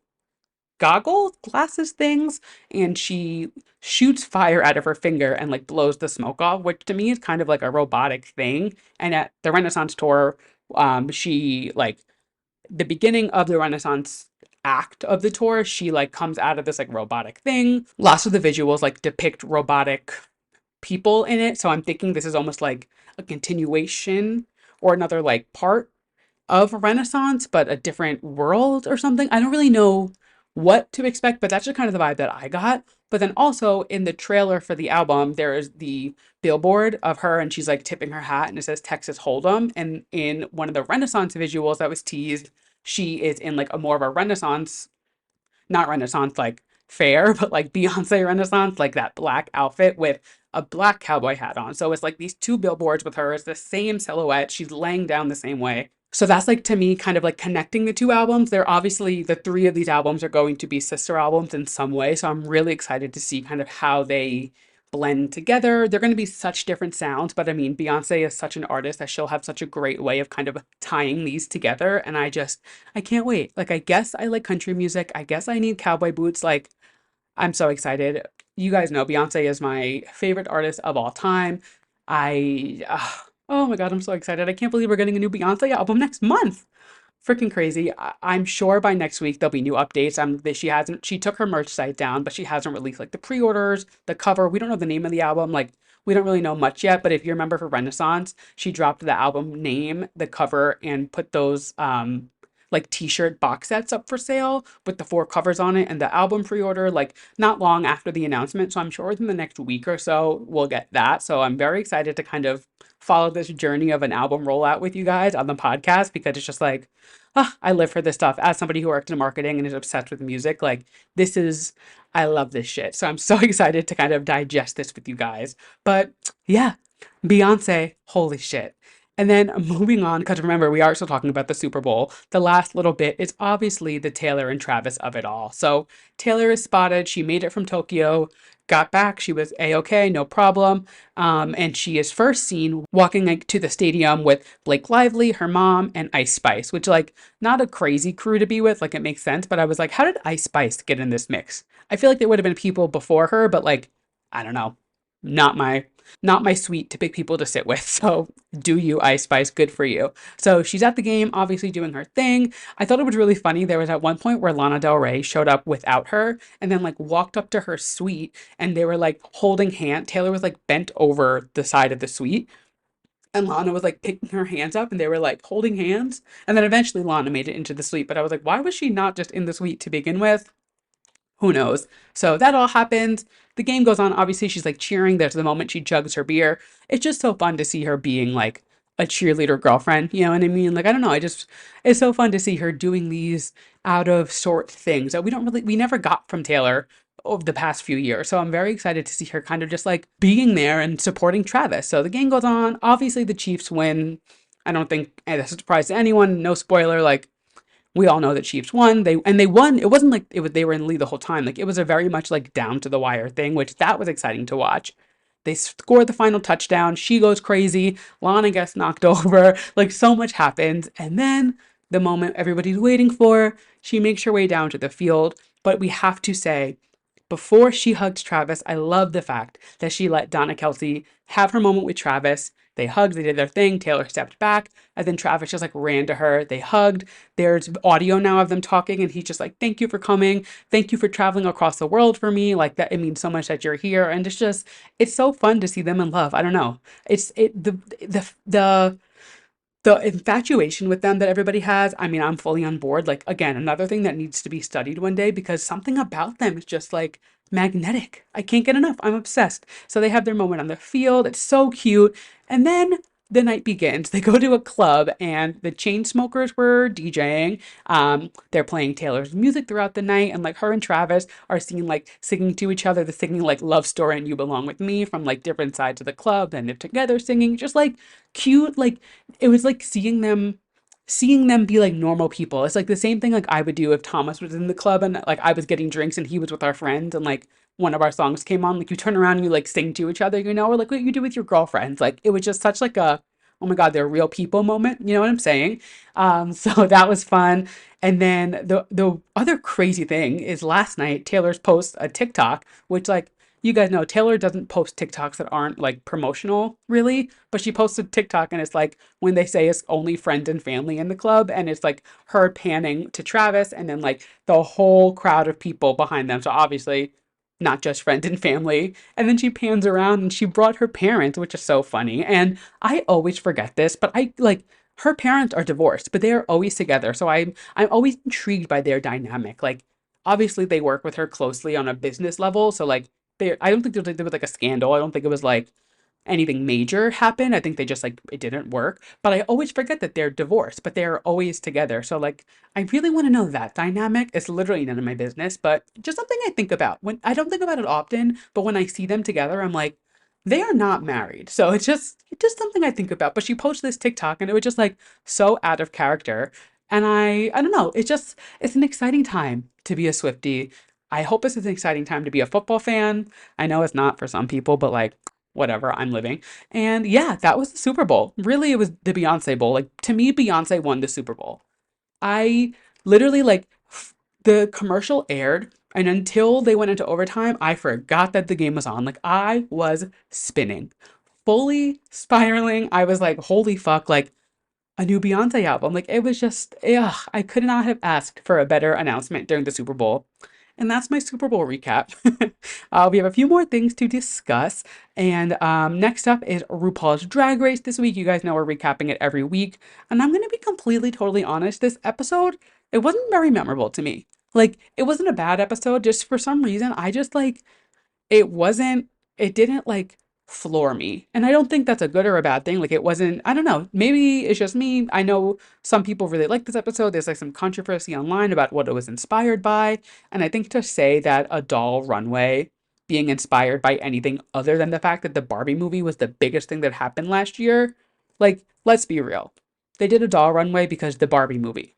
goggle glasses things, and she shoots fire out of her finger and like blows the smoke off, which to me is kind of like a robotic thing. And at the Renaissance tour, she like the beginning of the Renaissance act of the tour, she like comes out of this like robotic thing. Lots of the visuals like depict robotic people in it, so I'm thinking this is almost like a continuation or another like part of Renaissance, but a different world or something. I don't really know what to expect, but that's just kind of the vibe that I got. But then also in the trailer for the album, there is the billboard of her and she's like tipping her hat and it says Texas Hold'em. And in one of the Renaissance visuals that was teased, she is in like a more of a Renaissance, not Renaissance like fair, but like Beyonce Renaissance, like that black outfit with a black cowboy hat on. So it's like these two billboards with her. It's the same silhouette. She's laying down the same way. So that's like to me kind of like connecting the two albums. They're obviously the three of these albums are going to be sister albums in some way. So I'm really excited to see kind of how they blend together. They're going to be such different sounds, but I mean, Beyonce is such an artist that she'll have such a great way of kind of tying these together. And I can't wait. Like, I guess I like country music. I guess I need cowboy boots. Like, I'm so excited. You guys know Beyonce is my favorite artist of all time. Oh my God, I'm so excited. I can't believe we're getting a new Beyonce album next month. Freaking crazy. I'm sure by next week there'll be new updates. That she took her merch site down, but she hasn't released like the pre-orders, the cover. We don't know the name of the album. Like, we don't really know much yet, but if you remember for Renaissance, she dropped the album name, the cover, and put those like t-shirt box sets up for sale with the four covers on it and the album pre-order like not long after the announcement. So I'm sure within the next week or so we'll get that. So I'm very excited to kind of follow this journey of an album rollout with you guys on the podcast because it's just like, I live for this stuff. As somebody who worked in marketing and is obsessed with music, like this is, I love this shit. So I'm so excited to kind of digest this with you guys. But yeah, Beyonce, holy shit. And then moving on, because remember, we are still talking about the Super Bowl. The last little bit is obviously the Taylor and Travis of it all. So Taylor is spotted. She made it from Tokyo, got back. She was A-OK, no problem. And she is first seen walking like to the stadium with Blake Lively, her mom, and Ice Spice, which like not a crazy crew to be with. Like it makes sense, but I was like, how did Ice Spice get in this mix? I feel like there would have been people before her, but like, I don't know, not my not my sweet to pick people to sit with. So do you, Ice Spice? Good for you. So she's at the game, obviously doing her thing. I thought it was really funny. There was at one point where Lana Del Rey showed up without her and then like walked up to her suite and they were like holding hand. Taylor was like bent over the side of the suite. And Lana was like picking her hands up and they were like holding hands. And then eventually Lana made it into the suite. But I was like, why was she not just in the suite to begin with? Who knows? So that all happens. The game goes on. Obviously, she's like cheering. There's the moment she jugs her beer. It's just so fun to see her being like a cheerleader girlfriend. You know what I mean? Like, I don't know. It's so fun to see her doing these out of sort things that we never got from Taylor over the past few years. So I'm very excited to see her kind of just like being there and supporting Travis. So the game goes on. Obviously, the Chiefs win. I don't think that's a surprise to anyone. No spoiler. Like, we all know that Chiefs won. They won. It wasn't like they were in the lead the whole time. Like it was a very much like down to the wire thing, which that was exciting to watch. They scored the final touchdown. She goes crazy. Lana gets knocked over. Like so much happens. And then the moment everybody's waiting for, she makes her way down to the field. But we have to say, before she hugged Travis, I love the fact that she let Donna Kelce have her moment with Travis. They hugged, they did their thing. Taylor stepped back, and then Travis just like ran to her. They hugged. There's audio now of them talking, and he's just like, "Thank you for coming. Thank you for traveling across the world for me. Like that, it means so much that you're here." And it's so fun to see them in love. I don't know. It's it the infatuation with them that everybody has. I mean, I'm fully on board. Like, again, another thing that needs to be studied one day because something about them is just like magnetic. I can't get enough. I'm obsessed. So they have their moment on the field. It's so cute. And then the night begins. They go to a club and the chain smokers were DJing. They're playing Taylor's music throughout the night. And like her and Travis are seen like singing to each other, the singing like Love Story and You Belong With Me from like different sides of the club. And they're together singing, just like cute, like it was like seeing them be like normal people. It's like the same thing like I would do if Thomas was in the club and like I was getting drinks and he was with our friends and like one of our songs came on. Like you turn around and you like sing to each other, or like what you do with your girlfriends. Like it was just such like a oh my God, they're real people moment. You know what I'm saying? So that was fun. And then the other crazy thing is last night Taylor's post a TikTok, which like you guys know Taylor doesn't post TikToks that aren't like promotional really, but she posted TikTok and it's like when they say it's only friends and family in the club and it's like her panning to Travis and then like the whole crowd of people behind them. So obviously not just friends and family. And then she pans around and she brought her parents, which is so funny. And I always forget this, but I like her parents are divorced, but they are always together. So I'm always intrigued by their dynamic. Like obviously they work with her closely on a business level. So like I don't think there was like a scandal. I don't think it was like anything major happened. I think they just like it didn't work. But I always forget that they're divorced, but they're always together. So like I really want to know that dynamic. It's literally none of my business, but just something I think about. When I don't think about it often, but when I see them together, I'm like, they are not married. So it's just something I think about. But she posted this TikTok and it was just like so out of character. And I don't know, it's an exciting time to be a Swiftie. I hope this is an exciting time to be a football fan. I know it's not for some people, but like, whatever, I'm living. And yeah, that was the Super Bowl. Really, it was the Beyonce Bowl. Like, to me, Beyonce won the Super Bowl. I literally like the commercial aired, and until they went into overtime, I forgot that the game was on. Like, I was spinning, fully spiraling. I was like, holy fuck, like a new Beyonce album. Like, it was just, ugh, I could not have asked for a better announcement during the Super Bowl. And that's my Super Bowl recap. We have a few more things to discuss. And next up is RuPaul's Drag Race this week. You guys know we're recapping it every week. And I'm going to be completely, totally honest. This episode, it wasn't very memorable to me. Like, it wasn't a bad episode. Just for some reason, I just like, it wasn't, it didn't like floor me. And I don't think that's a good or a bad thing. Like, it wasn't, I don't know, maybe it's just me. I know some people really like this episode. There's like some controversy online about what it was inspired by. And I think to say that a doll runway being inspired by anything other than the fact that the Barbie movie was the biggest thing that happened last year, like, let's be real. They did a doll runway because the Barbie movie.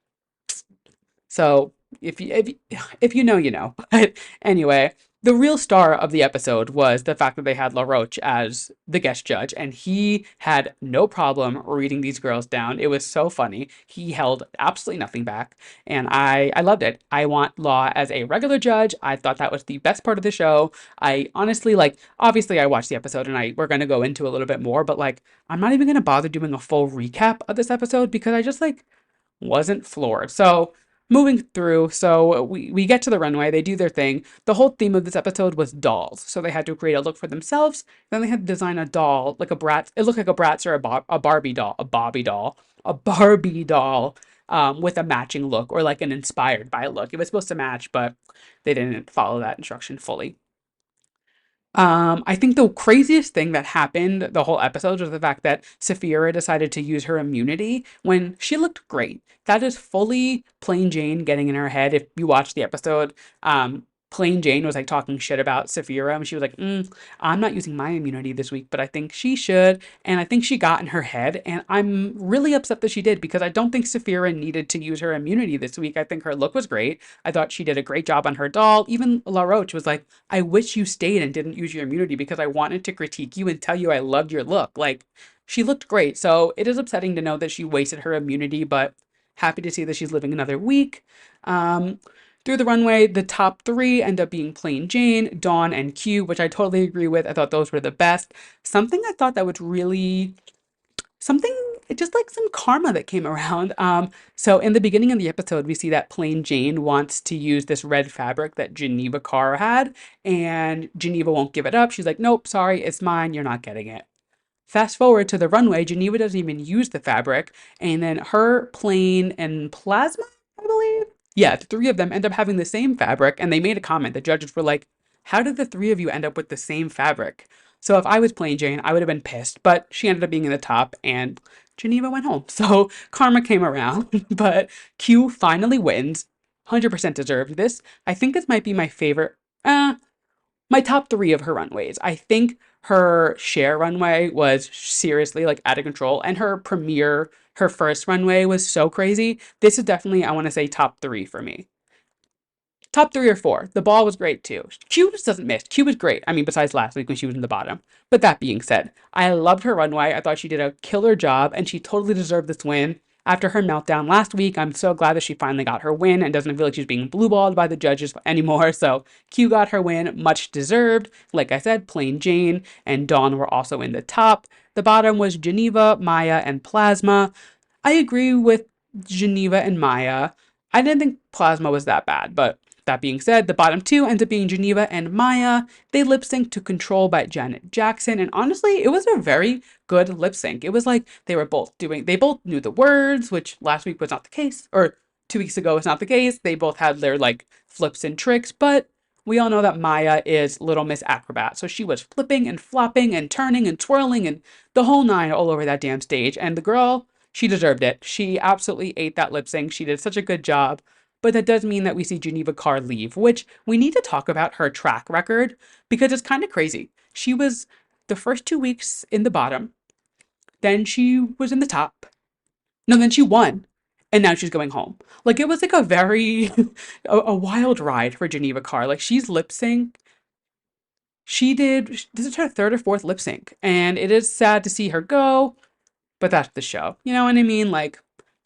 So if you know, you know. But anyway, the real star of the episode was the fact that they had La Roche as the guest judge, and he had no problem reading these girls down. It was so funny. He held absolutely nothing back, and I loved it. I want Law as a regular judge. I thought that was the best part of the show. I honestly like. Obviously, I watched the episode, and we're gonna go into a little bit more, but like, I'm not even gonna bother doing a full recap of this episode because I just like wasn't floored. So moving through, so we get to the runway, they do their thing. The whole theme of this episode was dolls. So they had to create a look for themselves. Then they had to design a doll, like a Bratz. It looked like a Bratz or a Barbie doll, a Barbie doll with a matching look or like an inspired by look. It was supposed to match, but they didn't follow that instruction fully. I think the craziest thing that happened the whole episode was the fact that Saphira decided to use her immunity when she looked great. That is fully Plain Jane getting in her head. If you watch the episode, Plain Jane was like talking shit about Saphira, and she was like, I'm not using my immunity this week, but I think she should. And I think she got in her head, and I'm really upset that she did because I don't think Saphira needed to use her immunity this week. I think her look was great. I thought she did a great job on her doll. Even La Roche was like, I wish you stayed and didn't use your immunity because I wanted to critique you and tell you I loved your look. Like, she looked great. So it is upsetting to know that she wasted her immunity, but happy to see that she's living another week. Um, through the runway, the top three end up being Plain Jane, Dawn, and Q, which I totally agree with. I thought those were the best. Something I thought that was really something just like some karma that came around. So in the beginning of the episode, we see that Plain Jane wants to use this red fabric that Geneva Carr had, and Geneva won't give it up. She's like, nope, sorry, it's mine. You're not getting it. Fast forward to the runway, Geneva doesn't even use the fabric, and then her, Plain, and Plasma, I believe. Yeah, the three of them end up having the same fabric, and they made a comment. The judges were like, how did the three of you end up with the same fabric? So if I was Plain Jane, I would have been pissed, but she ended up being in the top, and Geneva went home. So karma came around, but Q finally wins. 100% deserved this. I think this might be my favorite. My top three of her runways. I think her Cher runway was seriously like out of control, and her premiere, her first runway was so crazy. This is definitely, I want to say, top three for me. Top three or four. The ball was great too. Q just doesn't miss. Q was great. I mean, besides last week when she was in the bottom. But that being said, I loved her runway. I thought she did a killer job, and she totally deserved this win. After her meltdown last week, I'm so glad that she finally got her win and doesn't feel like she's being blueballed by the judges anymore. So Q got her win, much deserved. Like I said, Plain Jane and Dawn were also in the top. The bottom was Geneva, Maya, and Plasma. I agree with Geneva and Maya. I didn't think Plasma was that bad, but that being said, the bottom two ends up being Geneva and Maya. They lip sync to Control by Janet Jackson, and honestly, it was a very good lip sync. It was like they both knew the words, which last week was not the case, or 2 weeks ago was not the case. They both had their like flips and tricks, but we all know that Maya is Little Miss Acrobat. So she was flipping and flopping and turning and twirling and the whole nine all over that damn stage. And the girl, she deserved it. She absolutely ate that lip sync. She did such a good job. But that does mean that we see Geneva Carr leave, which we need to talk about her track record because it's kind of crazy. She was the first 2 weeks in the bottom, then she was in the top. No, then she won. and now she's going home. Like it was like a very a wild ride for Geneva Carr. Like she's lip sync. She did this is her third or fourth lip sync, and it is sad to see her go, but that's the show. You know what I mean? Like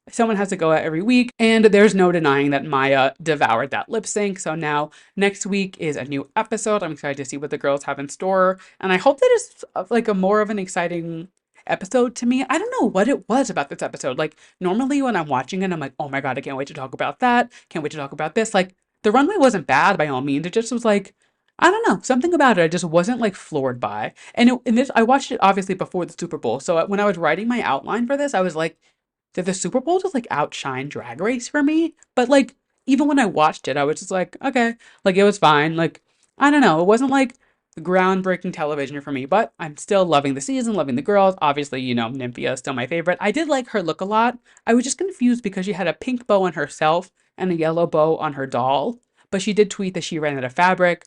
someone has to go out every week, and there's no denying that Maya devoured that lip sync. So now next week is a new episode. I'm excited to see what the girls have in store, and I hope that it's like a more of an exciting episode to me. I don't know what it was about this episode. Like normally when I'm watching it, I'm like, oh my god, I can't wait to talk about that. Can't wait to talk about this. Like the runway wasn't bad by all means. It just was like, I don't know, something about it I just wasn't like floored by. And this I watched it obviously before the Super Bowl. So when I was writing my outline for this, I was like, did the Super Bowl just like outshine Drag Race for me? But like even when I watched it, I was just like, okay, like it was fine. Like I don't know, it wasn't like groundbreaking television for me, but I'm still loving the season, loving the girls. Obviously, you know, Nymphia is still my favorite. I did like her look a lot. I was just confused because she had a pink bow on herself and a yellow bow on her doll, but she did tweet that she ran out of fabric.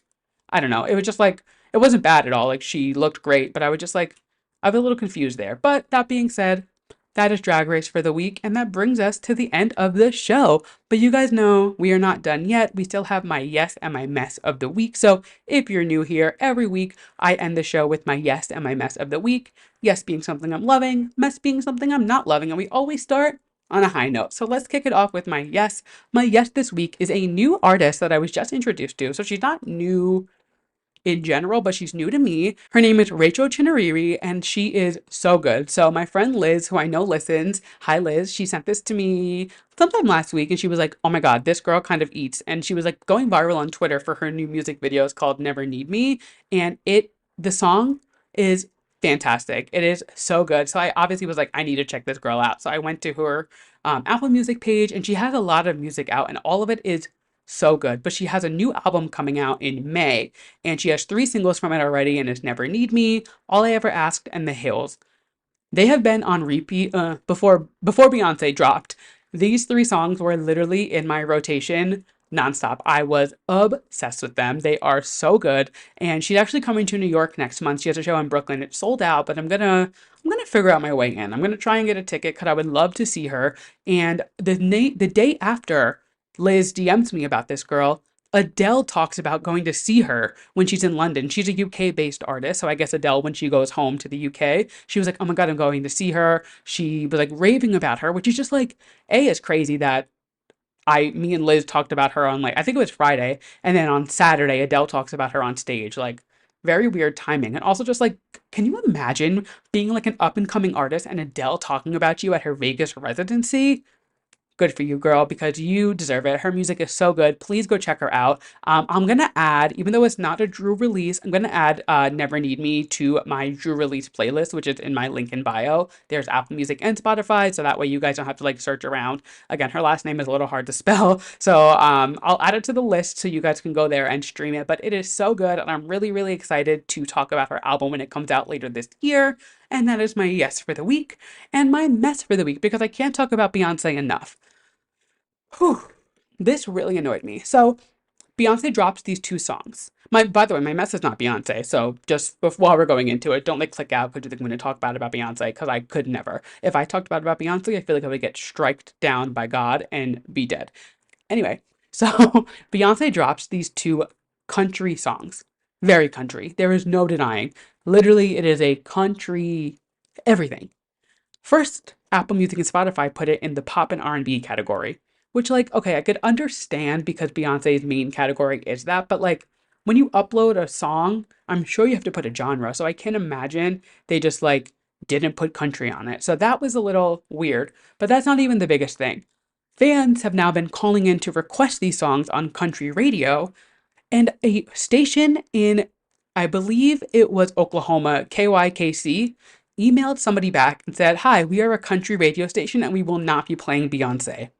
I don't know. It was just like it wasn't bad at all. Like she looked great, but I was just like I was a little confused there. But that being said, that is Drag Race for the week, and that brings us to the end of the show. But you guys know we are not done yet. We still have my yes and my mess of the week. So if you're new here, every week I end the show with my yes and my mess of the week. Yes being something I'm loving, mess being something I'm not loving, and we always start on a high note. So let's kick it off with my yes. My yes this week is a new artist that I was just introduced to. So she's not new in general, but she's new to me. Her name is Rachel Chinariri, and she is so good. So my friend Liz, who I know listens, hi Liz, she sent this to me sometime last week, and she was like, oh my god, this girl kind of eats. And she was like going viral on Twitter for her new music videos called Never Need Me, and the song is fantastic. It is so good. So I obviously was like, I need to check this girl out. So I went to her Apple Music page, and she has a lot of music out, and all of it is so good. But she has a new album coming out in May, and she has three singles from it already, and it's Never Need Me, All I Ever Asked, and The Hills. They have been on repeat before Beyonce dropped. These three songs were literally in my rotation nonstop. I was obsessed with them. They are so good. And she's actually coming to New York next month. She has a show in Brooklyn. It's sold out, but I'm gonna figure out my way in. I'm gonna try and get a ticket because I would love to see her. And the day after Liz DMs me about this girl, Adele talks about going to see her when she's in London. She's a UK based artist. So I guess Adele, when she goes home to the UK, she was like, oh my God, I'm going to see her. She was like raving about her, which is just like, is crazy that me and Liz talked about her on like, I think it was Friday. And then on Saturday, Adele talks about her on stage. Like, very weird timing. And also just like, can you imagine being like an up and coming artist and Adele talking about you at her Vegas residency? Good for you, girl, because you deserve it. Her music is so good. Please go check her out. I'm gonna add, even though it's not a Drew release, I'm gonna add Never Need Me to my Drew release playlist, which is in my link in bio. There's Apple Music and Spotify, so that way you guys don't have to like search around. Again, her last name is a little hard to spell, so I'll add it to the list so you guys can go there and stream it. But it is so good, and I'm really, really excited to talk about her album when it comes out later this year. And that is my yes for the week and my mess for the week because I can't talk about Beyonce enough. Whew, this really annoyed me. So Beyonce drops these two songs. By the way, my mess is not Beyonce. So just while we're going into it, don't like click out because you think I'm going to talk bad about Beyonce because I could never. If I talked bad about Beyonce, I feel like I would get striked down by God and be dead. Anyway, so Beyonce drops these two country songs. Very country. There is no denying. Literally, it is a country everything. First, Apple Music and Spotify put it in the pop and R&B category, which like, okay, I could understand because Beyonce's main category is that, but like when you upload a song, I'm sure you have to put a genre. So I can't imagine they just like didn't put country on it. So that was a little weird, but that's not even the biggest thing. Fans have now been calling in to request these songs on country radio, and a station in, I believe it was Oklahoma, KYKC, emailed somebody back and said, hi, we are a country radio station and we will not be playing Beyonce.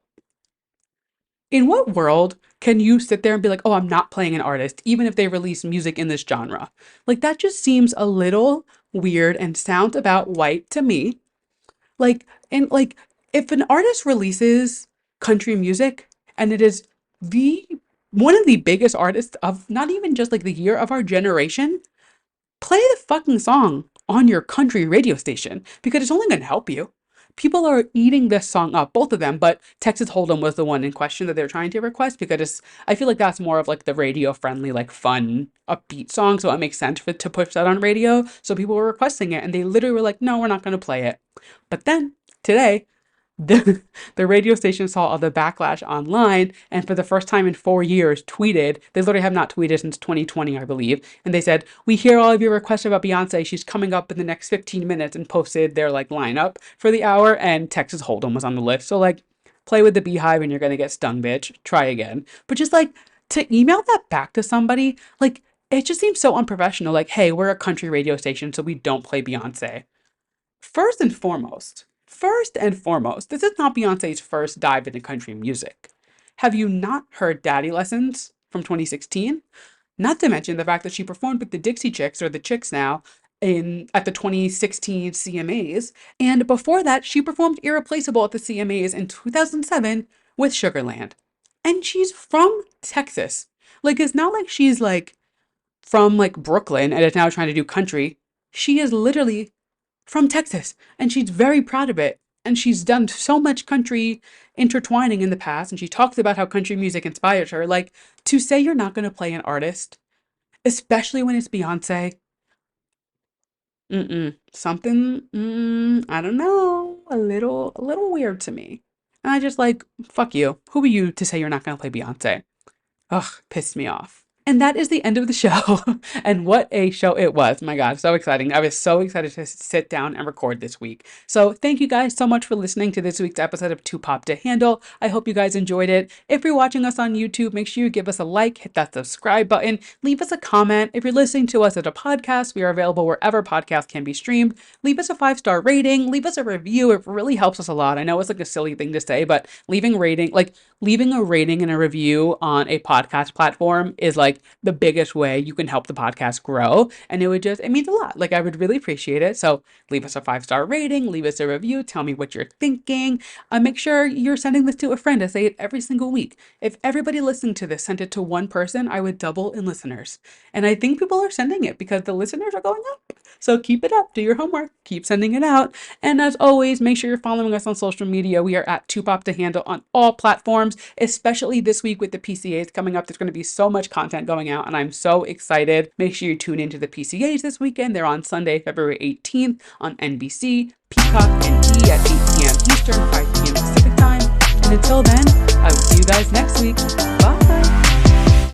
In what world can you sit there and be like, oh, I'm not playing an artist, even if they release music in this genre? Like, that just seems a little weird and sounds about white to me. Like, and like, if an artist releases country music and it is the one of the biggest artists of not even just like the year of our generation, play the fucking song on your country radio station because it's only going to help you. people are eating this song up, both of them, but Texas Hold'em was the one in question that they're trying to request because I feel like that's more of like the radio friendly, like fun, upbeat song. So it makes sense to push that on radio. So people were requesting it and they literally were like, no, we're not going to play it. But then today, the, the radio station saw all the backlash online and for the first time in 4 years tweeted, they literally have not tweeted since 2020, I believe. And they said, we hear all of your requests about Beyonce. She's coming up in the next 15 minutes and posted their like lineup for the hour and Texas Hold'em was on the list. So like play with the beehive and you're going to get stung, bitch. Try again. But just like to email that back to somebody, like it just seems so unprofessional. Like, hey, we're a country radio station, so we don't play Beyonce. First and foremost, this is not Beyonce's first dive into country music. Have you not heard Daddy Lessons from 2016? Not to mention the fact that she performed with the Dixie Chicks, or the Chicks now, in at the 2016 CMAs. And before that, she performed Irreplaceable at the CMAs in 2007 with Sugarland. And she's from Texas. Like, it's not like she's like from like Brooklyn and is now trying to do country. She is literally from Texas, and she's very proud of it. And she's done so much country intertwining in the past, and she talks about how country music inspires her. Like, to say you're not going to play an artist, especially when it's Beyonce, something, I don't know, a little weird to me. And I just like, fuck you. Who are you to say you're not going to play Beyonce? Ugh, pissed me off. And that is the end of the show. And what a show it was. My God, so exciting. I was so excited to sit down and record this week. So thank you guys so much for listening to this week's episode of Too Pop to Handle. I hope you guys enjoyed it. If you're watching us on YouTube, make sure you give us a like, hit that subscribe button, leave us a comment. If you're listening to us at a podcast, we are available wherever podcasts can be streamed. Leave us a 5-star rating, leave us a review. It really helps us a lot. I know it's like a silly thing to say, but leaving a rating and a review on a podcast platform is like the biggest way you can help the podcast grow. And it means a lot. Like, I would really appreciate it. So leave us a 5-star rating, leave us a review, tell me what you're thinking. Make sure you're sending this to a friend. I say it every single week. If everybody listening to this sent it to one person, I would double in listeners. And I think people are sending it because the listeners are going up. So keep it up, do your homework, keep sending it out. And as always, make sure you're following us on social media. We are at Too Pop to Handle on all platforms, especially this week with the PCAs coming up. There's going to be so much content going out and I'm so excited. Make sure you tune into the PCAs this weekend. They're on Sunday, February 18th on NBC, Peacock, and E! at